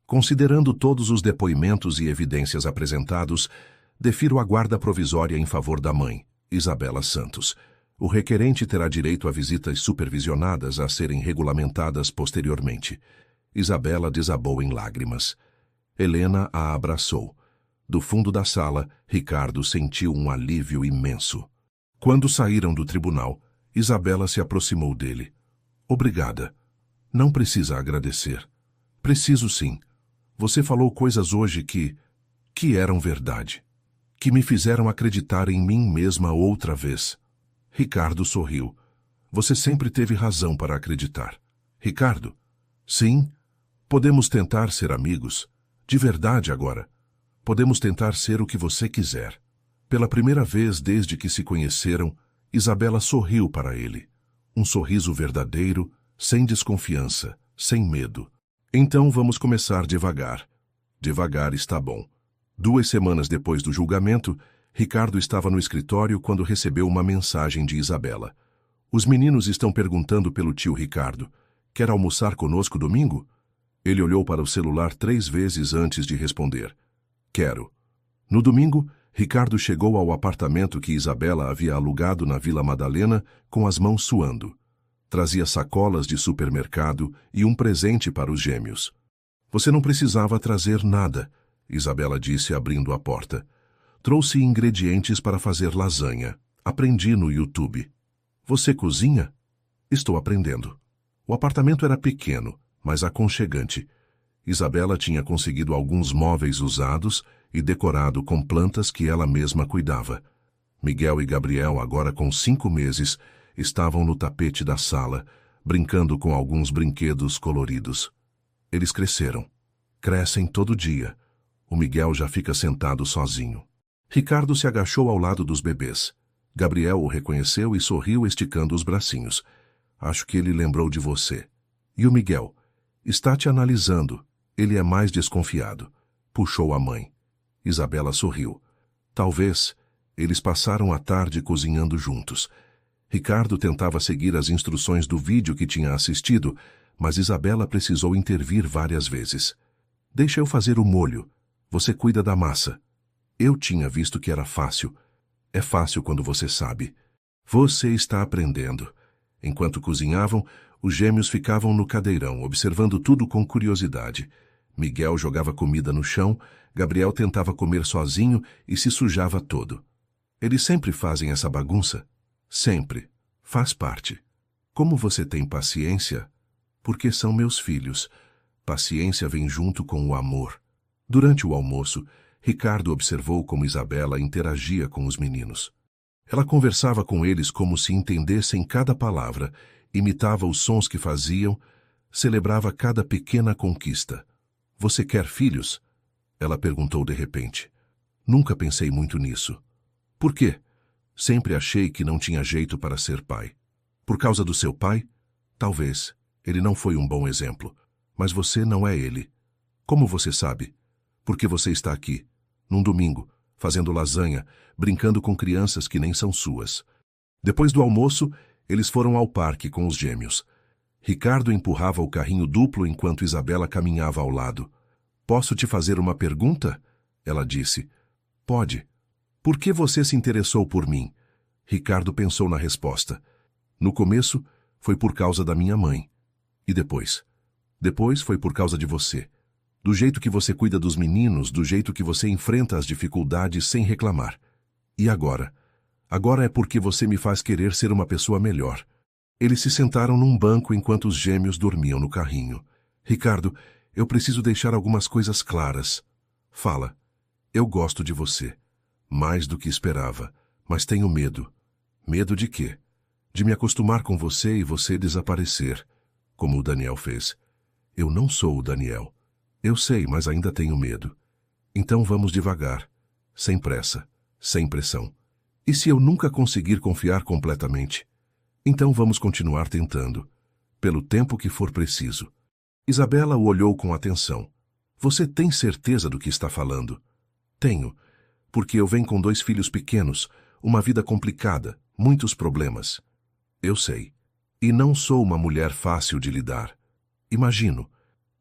Considerando todos os depoimentos e evidências apresentados, defiro a guarda provisória em favor da mãe, Isabela Santos. O requerente terá direito a visitas supervisionadas a serem regulamentadas posteriormente. Isabela desabou em lágrimas. Helena a abraçou. Do fundo da sala, Ricardo sentiu um alívio imenso. Quando saíram do tribunal, Isabela se aproximou dele. Obrigada. Não precisa agradecer. Preciso sim. Você falou coisas hoje que eram verdade. Que me fizeram acreditar em mim mesma outra vez. Ricardo sorriu. Você sempre teve razão para acreditar. Ricardo? Sim. Podemos tentar ser amigos. De verdade agora. Podemos tentar ser o que você quiser. Pela primeira vez desde que se conheceram, Isabela sorriu para ele. Um sorriso verdadeiro, sem desconfiança, sem medo. Então vamos começar devagar. Devagar está bom. 2 semanas depois do julgamento, Ricardo estava no escritório quando recebeu uma mensagem de Isabela. Os meninos estão perguntando pelo tio Ricardo. Quer almoçar conosco domingo? Ele olhou para o celular 3 vezes antes de responder. Quero. No domingo, Ricardo chegou ao apartamento que Isabela havia alugado na Vila Madalena com as mãos suando. Trazia sacolas de supermercado e um presente para os gêmeos. Você não precisava trazer nada, Isabela disse abrindo a porta. Trouxe ingredientes para fazer lasanha. Aprendi no YouTube. Você cozinha? Estou aprendendo. O apartamento era pequeno, mas aconchegante. Isabela tinha conseguido alguns móveis usados e decorado com plantas que ela mesma cuidava. Miguel e Gabriel, agora com 5 meses, estavam no tapete da sala, brincando com alguns brinquedos coloridos. Eles cresceram. Crescem todo dia. O Miguel já fica sentado sozinho. Ricardo se agachou ao lado dos bebês. Gabriel o reconheceu e sorriu esticando os bracinhos. Acho que ele lembrou de você. E o Miguel? Está te analisando. Ele é mais desconfiado. Puxou a mãe. Isabela sorriu. Talvez. Eles passaram a tarde cozinhando juntos. Ricardo tentava seguir as instruções do vídeo que tinha assistido, mas Isabela precisou intervir várias vezes. Deixa eu fazer o molho. Você cuida da massa. Eu tinha visto que era fácil. É fácil quando você sabe. Você está aprendendo. Enquanto cozinhavam, os gêmeos ficavam no cadeirão, observando tudo com curiosidade. Miguel jogava comida no chão, Gabriel tentava comer sozinho e se sujava todo. Eles sempre fazem essa bagunça? Sempre. Faz parte. Como você tem paciência? Porque são meus filhos. Paciência vem junto com o amor. Durante o almoço, Ricardo observou como Isabela interagia com os meninos. Ela conversava com eles como se entendessem cada palavra, imitava os sons que faziam, celebrava cada pequena conquista. Você quer filhos? Ela perguntou de repente. Nunca pensei muito nisso. Por quê? Sempre achei que não tinha jeito para ser pai. Por causa do seu pai? Talvez. Ele não foi um bom exemplo. Mas você não é ele. Como você sabe? Porque você está aqui, num domingo, fazendo lasanha, brincando com crianças que nem são suas. Depois do almoço, eles foram ao parque com os gêmeos. Ricardo empurrava o carrinho duplo enquanto Isabela caminhava ao lado. Posso te fazer uma pergunta? Ela disse. Pode. Por que você se interessou por mim? Ricardo pensou na resposta. No começo, foi por causa da minha mãe. E depois? Depois foi por causa de você. Do jeito que você cuida dos meninos, do jeito que você enfrenta as dificuldades sem reclamar. E agora? Agora é porque você me faz querer ser uma pessoa melhor. Eles se sentaram num banco enquanto os gêmeos dormiam no carrinho. Ricardo, eu preciso deixar algumas coisas claras. Fala. Eu gosto de você. Mais do que esperava. Mas tenho medo. Medo de quê? De me acostumar com você e você desaparecer. Como o Daniel fez. Eu não sou o Daniel. Eu sei, mas ainda tenho medo. Então vamos devagar. Sem pressa. Sem pressão. E se eu nunca conseguir confiar completamente? Então vamos continuar tentando. Pelo tempo que for preciso. Isabela o olhou com atenção. Você tem certeza do que está falando? Tenho. Porque eu venho com 2 filhos pequenos, uma vida complicada, muitos problemas. Eu sei. E não sou uma mulher fácil de lidar. Imagino.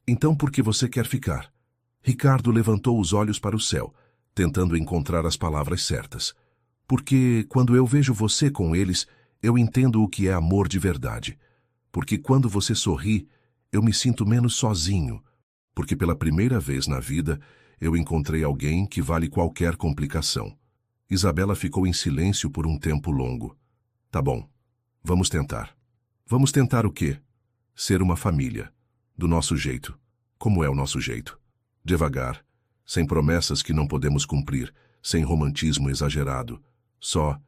Então por que você quer ficar? Ricardo levantou os olhos para o céu, tentando encontrar as palavras certas. Porque quando eu vejo você com eles, eu entendo o que é amor de verdade. Porque quando você sorri, eu me sinto menos sozinho. Porque pela primeira vez na vida, eu encontrei alguém que vale qualquer complicação. Isabela ficou em silêncio por um tempo longo. Tá bom. Vamos tentar. Vamos tentar o quê? Ser uma família. Do nosso jeito. Como é o nosso jeito? Devagar. Sem promessas que não podemos cumprir. Sem romantismo exagerado. Só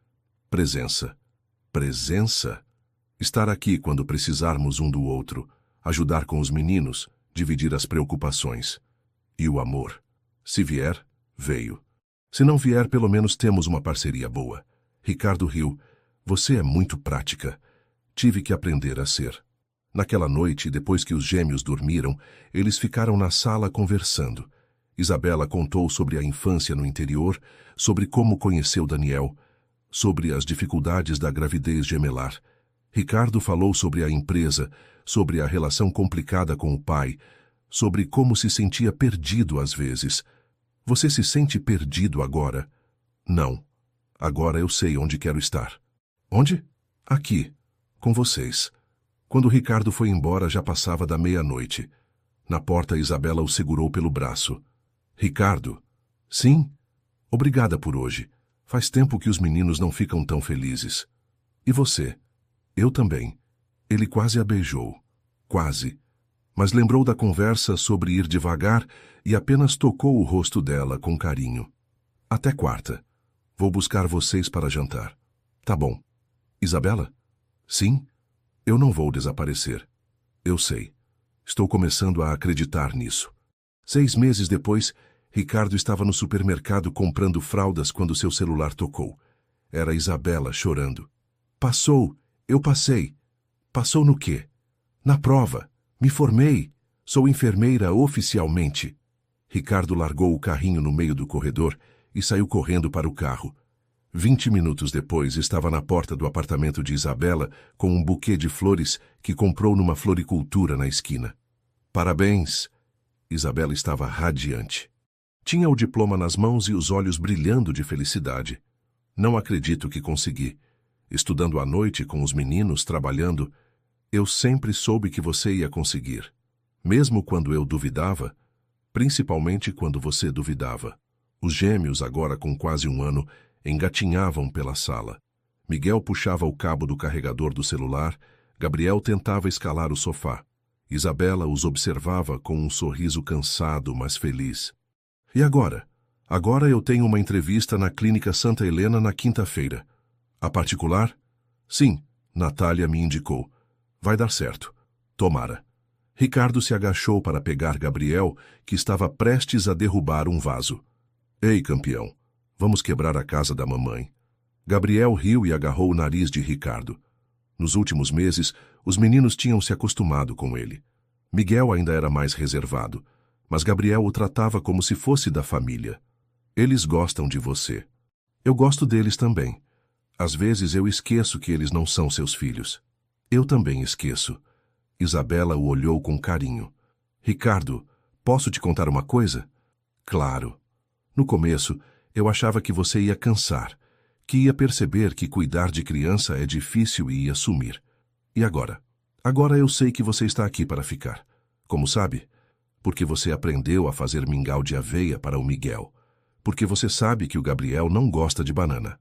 presença. Presença? Estar aqui quando precisarmos um do outro. Ajudar com os meninos. Dividir as preocupações. E o amor. Se vier, veio. Se não vier, pelo menos temos uma parceria boa. Ricardo riu. Você é muito prática. Tive que aprender a ser. Naquela noite, depois que os gêmeos dormiram, eles ficaram na sala conversando. Isabela contou sobre a infância no interior, sobre como conheceu Daniel, sobre as dificuldades da gravidez gemelar. Ricardo falou sobre a empresa, sobre a relação complicada com o pai, sobre como se sentia perdido às vezes. Você se sente perdido agora? Não. Agora eu sei onde quero estar. Onde? Aqui, com vocês. Quando Ricardo foi embora, já passava da meia-noite. Na porta, Isabela o segurou pelo braço. Ricardo? Sim? Obrigada por hoje. Faz tempo que os meninos não ficam tão felizes. E você? Eu também. Ele quase a beijou. Quase. Mas lembrou da conversa sobre ir devagar e apenas tocou o rosto dela com carinho. Até quarta. Vou buscar vocês para jantar. Tá bom. Isabela? Sim? Eu não vou desaparecer. Eu sei. Estou começando a acreditar nisso. 6 meses depois, Ricardo estava no supermercado comprando fraldas quando seu celular tocou. Era Isabela chorando. Passou. Eu passei. Passou no quê? Na prova. Me formei. Sou enfermeira oficialmente. Ricardo largou o carrinho no meio do corredor e saiu correndo para o carro. 20 minutos depois, estava na porta do apartamento de Isabela com um buquê de flores que comprou numa floricultura na esquina. Parabéns! Isabela estava radiante. Tinha o diploma nas mãos e os olhos brilhando de felicidade. Não acredito que consegui. Estudando à noite com os meninos, trabalhando, eu sempre soube que você ia conseguir. Mesmo quando eu duvidava, principalmente quando você duvidava. Os gêmeos, agora com quase 1 ano, engatinhavam pela sala. Miguel puxava o cabo do carregador do celular, Gabriel tentava escalar o sofá. Isabela os observava com um sorriso cansado, mas feliz. E agora? Agora eu tenho uma entrevista na Clínica Santa Helena na quinta-feira. A particular? Sim, Natália me indicou. Vai dar certo. Tomara. Ricardo se agachou para pegar Gabriel, que estava prestes a derrubar um vaso. Ei, campeão, vamos quebrar a casa da mamãe. Gabriel riu e agarrou o nariz de Ricardo. Nos últimos meses, os meninos tinham se acostumado com ele. Miguel ainda era mais reservado, mas Gabriel o tratava como se fosse da família. Eles gostam de você. Eu gosto deles também. Às vezes eu esqueço que eles não são seus filhos. Eu também esqueço. Isabela o olhou com carinho. Ricardo, posso te contar uma coisa? Claro. No começo, eu achava que você ia cansar, que ia perceber que cuidar de criança é difícil e ia sumir. E agora? Agora eu sei que você está aqui para ficar. Como sabe? Porque você aprendeu a fazer mingau de aveia para o Miguel. Porque você sabe que o Gabriel não gosta de banana.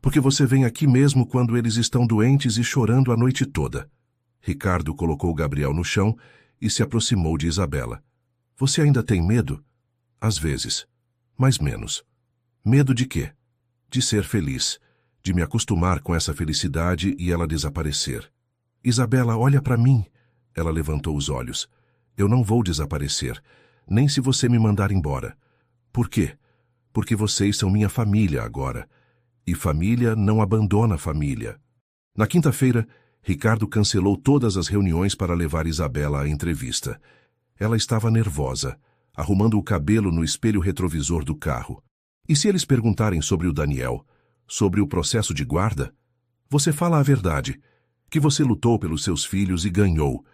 Porque você vem aqui mesmo quando eles estão doentes e chorando a noite toda. Ricardo colocou o Gabriel no chão e se aproximou de Isabela. Você ainda tem medo? Às vezes. Mas menos. Medo de quê? De ser feliz. De me acostumar com essa felicidade e ela desaparecer. Isabela, olha para mim. Ela levantou os olhos. Eu não vou desaparecer, nem se você me mandar embora. Por quê? Porque vocês são minha família agora. E família não abandona família. Na quinta-feira, Ricardo cancelou todas as reuniões para levar Isabela à entrevista. Ela estava nervosa, arrumando o cabelo no espelho retrovisor do carro. E se eles perguntarem sobre o Daniel, sobre o processo de guarda? Você fala a verdade, que você lutou pelos seus filhos e ganhou.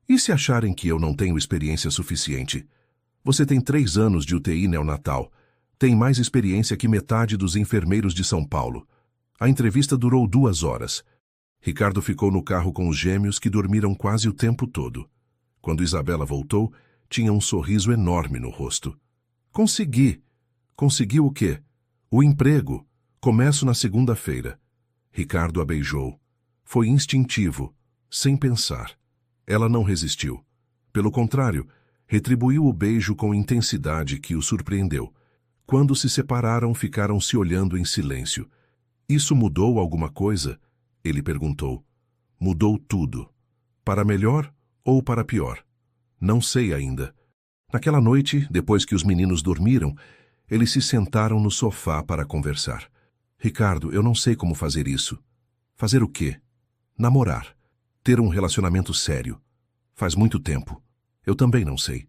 E se acharem que eu não tenho experiência suficiente? Você tem 3 anos de UTI neonatal. Tem mais experiência que metade dos enfermeiros de São Paulo. A entrevista durou 2 horas. Ricardo ficou no carro com os gêmeos que dormiram quase o tempo todo. Quando Isabela voltou, tinha um sorriso enorme no rosto. Consegui. Conseguiu o quê? O emprego. Começo na segunda-feira. Ricardo a beijou. Foi instintivo, sem pensar. Ela não resistiu. Pelo contrário, retribuiu o beijo com intensidade que o surpreendeu. Quando se separaram, ficaram se olhando em silêncio. Isso mudou alguma coisa? Ele perguntou. Mudou tudo. Para melhor ou para pior? Não sei ainda. Naquela noite, depois que os meninos dormiram, eles se sentaram no sofá para conversar. Ricardo, eu não sei como fazer isso. Fazer o quê? Namorar. Ter um relacionamento sério. Faz muito tempo. Eu também não sei.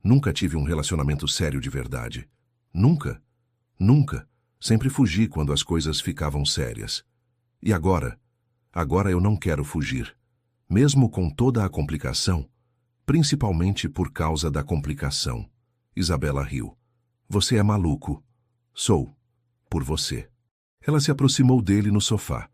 Nunca tive um relacionamento sério de verdade. Nunca. Nunca. Sempre fugi quando as coisas ficavam sérias. E agora? Agora eu não quero fugir. Mesmo com toda a complicação, principalmente por causa da complicação. Isabela riu. Você é maluco. Sou. Por você. Ela se aproximou dele no sofá.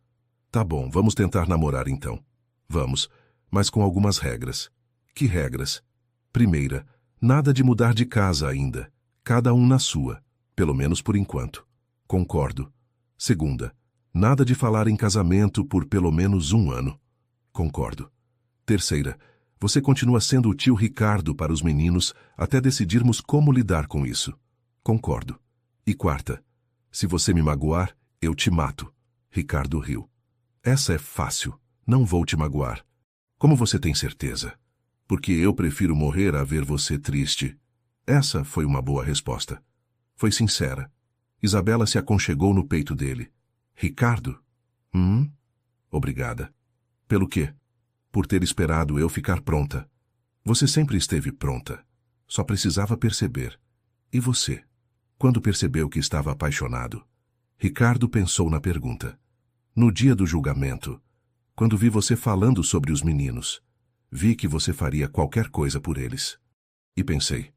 Tá bom, vamos tentar namorar então. Vamos, mas com algumas regras. Que regras? Primeira, nada de mudar de casa ainda. Cada um na sua, pelo menos por enquanto. Concordo. Segunda, nada de falar em casamento por pelo menos 1 ano. Concordo. Terceira, você continua sendo o tio Ricardo para os meninos até decidirmos como lidar com isso. Concordo. E quarta, se você me magoar, eu te mato. Ricardo riu. Essa é fácil. Não vou te magoar. Como você tem certeza? Porque eu prefiro morrer a ver você triste. Essa foi uma boa resposta. Foi sincera. Isabela se aconchegou no peito dele. Ricardo? Obrigada. Pelo quê? Por ter esperado eu ficar pronta. Você sempre esteve pronta. Só precisava perceber. E você? Quando percebeu que estava apaixonado? Ricardo pensou na pergunta. No dia do julgamento, quando vi você falando sobre os meninos, vi que você faria qualquer coisa por eles. E pensei,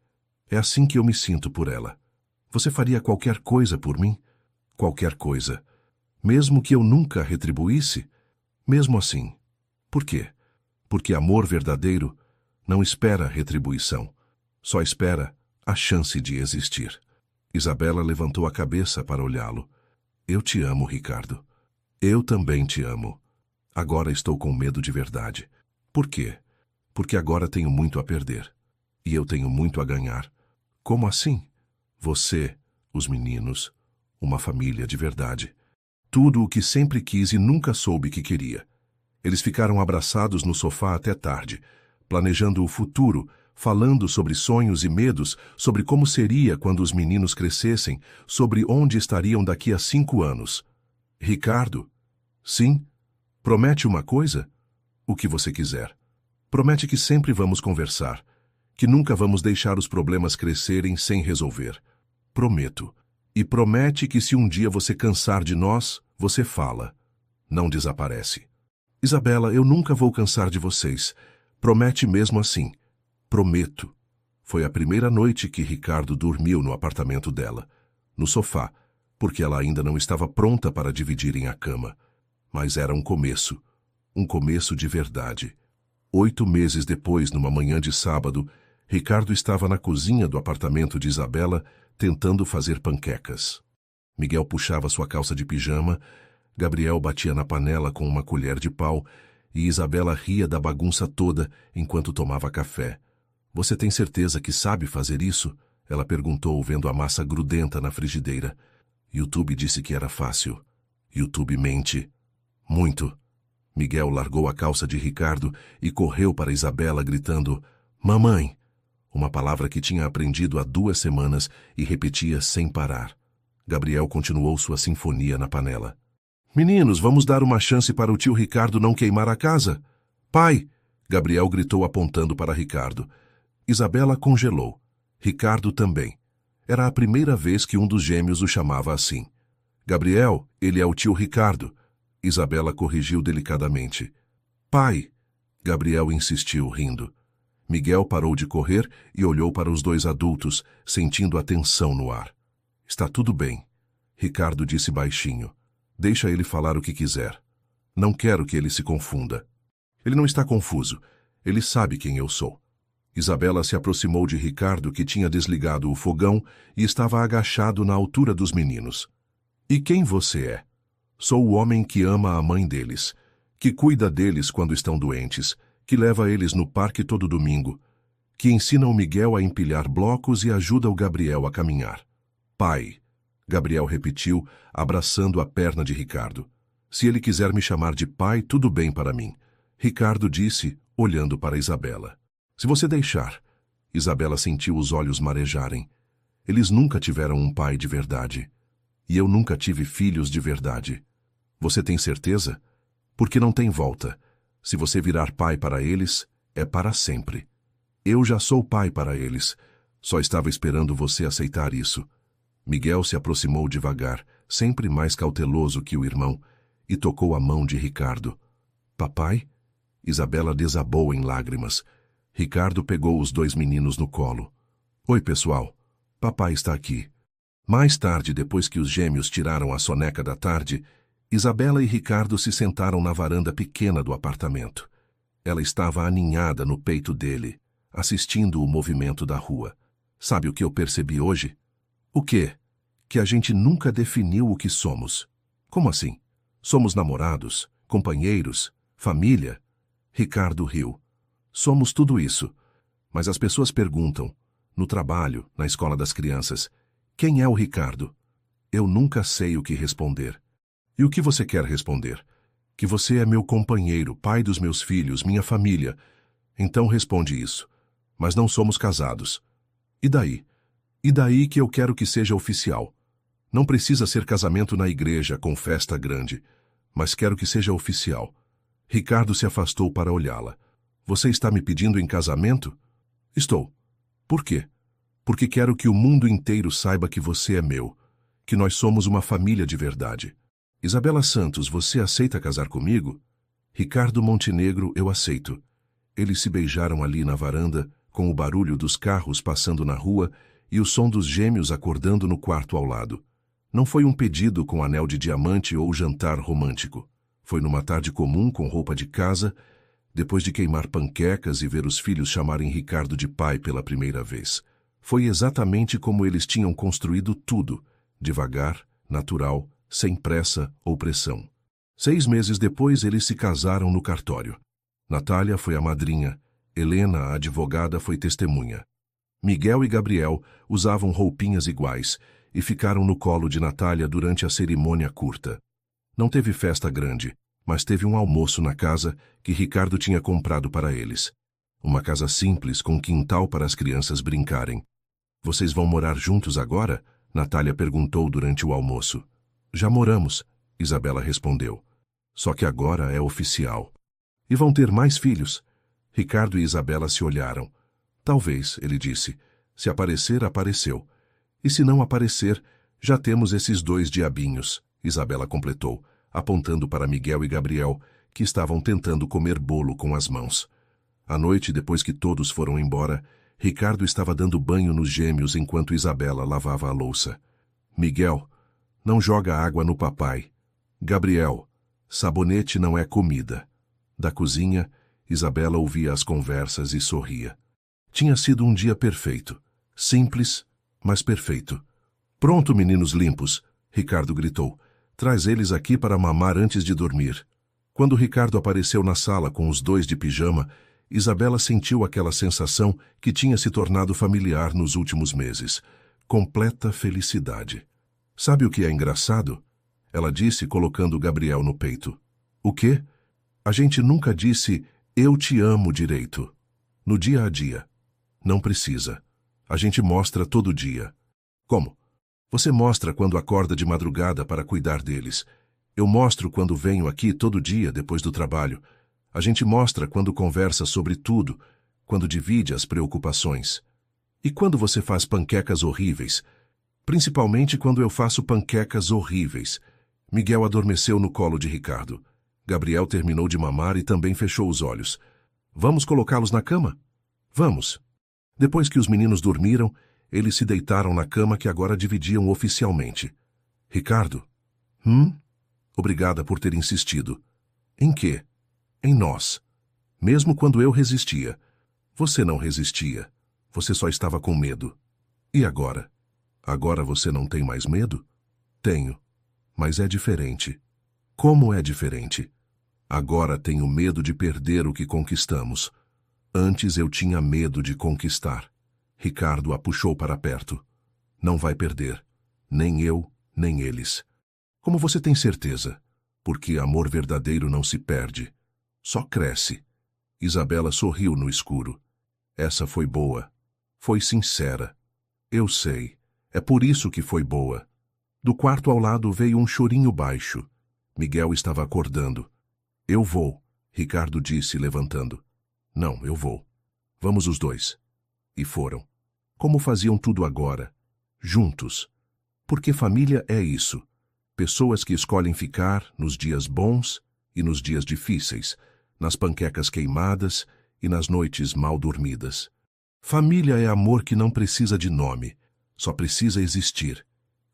é assim que eu me sinto por ela. Você faria qualquer coisa por mim? Qualquer coisa. Mesmo que eu nunca retribuísse? Mesmo assim. Por quê? Porque amor verdadeiro não espera retribuição. Só espera a chance de existir. Isabela levantou a cabeça para olhá-lo. Eu te amo, Ricardo. Eu também te amo. Agora estou com medo de verdade. Por quê? Porque agora tenho muito a perder. E eu tenho muito a ganhar. Como assim? Você, os meninos, uma família de verdade. Tudo o que sempre quis e nunca soube que queria. Eles ficaram abraçados no sofá até tarde, planejando o futuro, falando sobre sonhos e medos, sobre como seria quando os meninos crescessem, sobre onde estariam daqui a 5 anos. Ricardo? Sim? Promete uma coisa? O que você quiser. Promete que sempre vamos conversar, que nunca vamos deixar os problemas crescerem sem resolver. Prometo. E promete que se um dia você cansar de nós, você fala. Não desaparece. Isabela, eu nunca vou cansar de vocês. Promete mesmo assim. Prometo. Foi a primeira noite que Ricardo dormiu no apartamento dela, no sofá, porque ela ainda não estava pronta para dividirem a cama. Mas era um começo de verdade. 8 meses depois, numa manhã de sábado, Ricardo estava na cozinha do apartamento de Isabela, tentando fazer panquecas. Miguel puxava sua calça de pijama, Gabriel batia na panela com uma colher de pau e Isabela ria da bagunça toda enquanto tomava café. Você tem certeza que sabe fazer isso? Ela perguntou, vendo a massa grudenta na frigideira. YouTube disse que era fácil. YouTube mente. Muito. Miguel largou a calça de Ricardo e correu para Isabela gritando, mamãe, uma palavra que tinha aprendido há 2 semanas e repetia sem parar. Gabriel continuou sua sinfonia na panela. Meninos, vamos dar uma chance para o tio Ricardo não queimar a casa? Pai! Gabriel gritou apontando para Ricardo. Isabela congelou. Ricardo também. Era a primeira vez que um dos gêmeos o chamava assim. Gabriel, ele é o tio Ricardo. Isabela corrigiu delicadamente. Pai! Gabriel insistiu, rindo. Miguel parou de correr e olhou para os dois adultos, sentindo a tensão no ar. Está tudo bem, Ricardo disse baixinho. Deixa ele falar o que quiser. Não quero que ele se confunda. Ele não está confuso. Ele sabe quem eu sou. Isabela se aproximou de Ricardo, que tinha desligado o fogão e estava agachado na altura dos meninos. E quem você é? Sou o homem que ama a mãe deles, que cuida deles quando estão doentes, que leva eles no parque todo domingo, que ensina o Miguel a empilhar blocos e ajuda o Gabriel a caminhar. Pai, Gabriel repetiu, abraçando a perna de Ricardo. Se ele quiser me chamar de pai, tudo bem para mim, Ricardo disse, olhando para Isabela. Se você deixar. Isabela sentiu os olhos marejarem. Eles nunca tiveram um pai de verdade. E eu nunca tive filhos de verdade. Você tem certeza? Porque não tem volta. Se você virar pai para eles, é para sempre. Eu já sou pai para eles. Só estava esperando você aceitar isso. Miguel se aproximou devagar, sempre mais cauteloso que o irmão, e tocou a mão de Ricardo. Papai? Isabela desabou em lágrimas. Ricardo pegou os dois meninos no colo. Oi, pessoal. Papai está aqui. Mais tarde, depois que os gêmeos tiraram a soneca da tarde, Isabela e Ricardo se sentaram na varanda pequena do apartamento. Ela estava aninhada no peito dele, assistindo o movimento da rua. Sabe o que eu percebi hoje? O quê? Que a gente nunca definiu o que somos. Como assim? Somos namorados, companheiros, família? Ricardo riu. Somos tudo isso. Mas as pessoas perguntam, no trabalho, na escola das crianças, quem é o Ricardo? Eu nunca sei o que responder. E o que você quer responder? Que você é meu companheiro, pai dos meus filhos, minha família. Então responde isso. Mas não somos casados. E daí? E daí que eu quero que seja oficial. Não precisa ser casamento na igreja, com festa grande. Mas quero que seja oficial. Ricardo se afastou para olhá-la. Você está me pedindo em casamento? Estou. Por quê? Porque quero que o mundo inteiro saiba que você é meu, que nós somos uma família de verdade. Isabela Santos, você aceita casar comigo? Ricardo Montenegro, eu aceito. Eles se beijaram ali na varanda, com o barulho dos carros passando na rua e o som dos gêmeos acordando no quarto ao lado. Não foi um pedido com anel de diamante ou jantar romântico. Foi numa tarde comum com roupa de casa, depois de queimar panquecas e ver os filhos chamarem Ricardo de pai pela primeira vez. Foi exatamente como eles tinham construído tudo, devagar, natural, sem pressa ou pressão. 6 meses depois, eles se casaram no cartório. Natália foi a madrinha, Helena, a advogada, foi testemunha. Miguel e Gabriel usavam roupinhas iguais e ficaram no colo de Natália durante a cerimônia curta. Não teve festa grande, mas teve um almoço na casa que Ricardo tinha comprado para eles. Uma casa simples com quintal para as crianças brincarem. Vocês vão morar juntos agora? Natália perguntou durante o almoço. Já moramos, Isabela respondeu. Só que agora é oficial. E vão ter mais filhos? Ricardo e Isabela se olharam. Talvez, ele disse. Se aparecer, apareceu. E se não aparecer, já temos esses 2 diabinhos, Isabela completou, apontando para Miguel e Gabriel, que estavam tentando comer bolo com as mãos. À noite, depois que todos foram embora, Ricardo estava dando banho nos gêmeos enquanto Isabela lavava a louça. Miguel, não joga água no papai. Gabriel, sabonete não é comida. Da cozinha, Isabela ouvia as conversas e sorria. Tinha sido um dia perfeito. Simples, mas perfeito. Pronto, meninos limpos, Ricardo gritou. Traz eles aqui para mamar antes de dormir. Quando Ricardo apareceu na sala com os 2 de pijama, Isabela sentiu aquela sensação que tinha se tornado familiar nos últimos meses. Completa felicidade. Sabe o que é engraçado? Ela disse, colocando Gabriel no peito. O quê? A gente nunca disse, eu te amo direito. No dia a dia. Não precisa. A gente mostra todo dia. Como? Você mostra quando acorda de madrugada para cuidar deles. Eu mostro quando venho aqui todo dia depois do trabalho. A gente mostra quando conversa sobre tudo, quando divide as preocupações. E quando você faz panquecas horríveis? Principalmente quando eu faço panquecas horríveis. Miguel adormeceu no colo de Ricardo. Gabriel terminou de mamar e também fechou os olhos. Vamos colocá-los na cama? Vamos. Depois que os meninos dormiram, eles se deitaram na cama que agora dividiam oficialmente. Ricardo? Obrigada por ter insistido. Em quê? Em nós. Mesmo quando eu resistia. Você não resistia. Você só estava com medo. E agora? Agora você não tem mais medo? Tenho. Mas é diferente. Como é diferente? Agora tenho medo de perder o que conquistamos. Antes eu tinha medo de conquistar. Ricardo a puxou para perto. Não vai perder. Nem eu, nem eles. Como você tem certeza? Porque amor verdadeiro não se perde. Só cresce. Isabela sorriu no escuro. Essa foi boa. Foi sincera. Eu sei. É por isso que foi boa. Do quarto ao lado veio um chorinho baixo. Miguel estava acordando. Eu vou, Ricardo disse, levantando. Não, eu vou. Vamos os dois. E foram. Como faziam tudo agora? Juntos. Porque família é isso. Pessoas que escolhem ficar nos dias bons e nos dias difíceis, nas panquecas queimadas e nas noites mal dormidas. Família é amor que não precisa de nome, só precisa existir.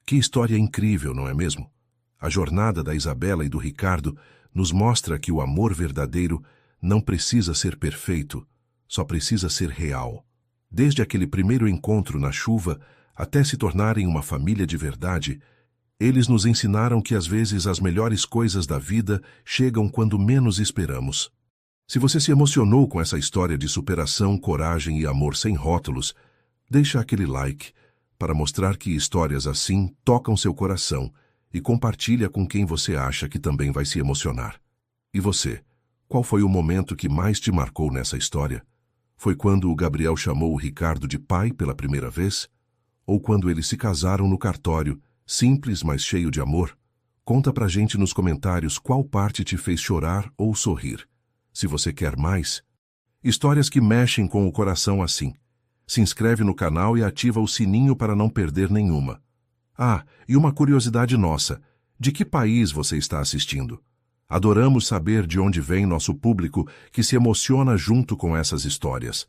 Que história incrível, não é mesmo? A jornada da Isabela e do Ricardo nos mostra que o amor verdadeiro não precisa ser perfeito, só precisa ser real. Desde aquele primeiro encontro na chuva até se tornarem uma família de verdade, eles nos ensinaram que às vezes as melhores coisas da vida chegam quando menos esperamos. Se você se emocionou com essa história de superação, coragem e amor sem rótulos, deixa aquele like para mostrar que histórias assim tocam seu coração e compartilha com quem você acha que também vai se emocionar. E você? Qual foi o momento que mais te marcou nessa história? Foi quando o Gabriel chamou o Ricardo de pai pela primeira vez? Ou quando eles se casaram no cartório, simples, mas cheio de amor? Conta pra gente nos comentários qual parte te fez chorar ou sorrir. Se você quer mais, histórias que mexem com o coração assim. Se inscreve no canal e ativa o sininho para não perder nenhuma. Ah, e uma curiosidade nossa. De que país você está assistindo? Adoramos saber de onde vem nosso público que se emociona junto com essas histórias.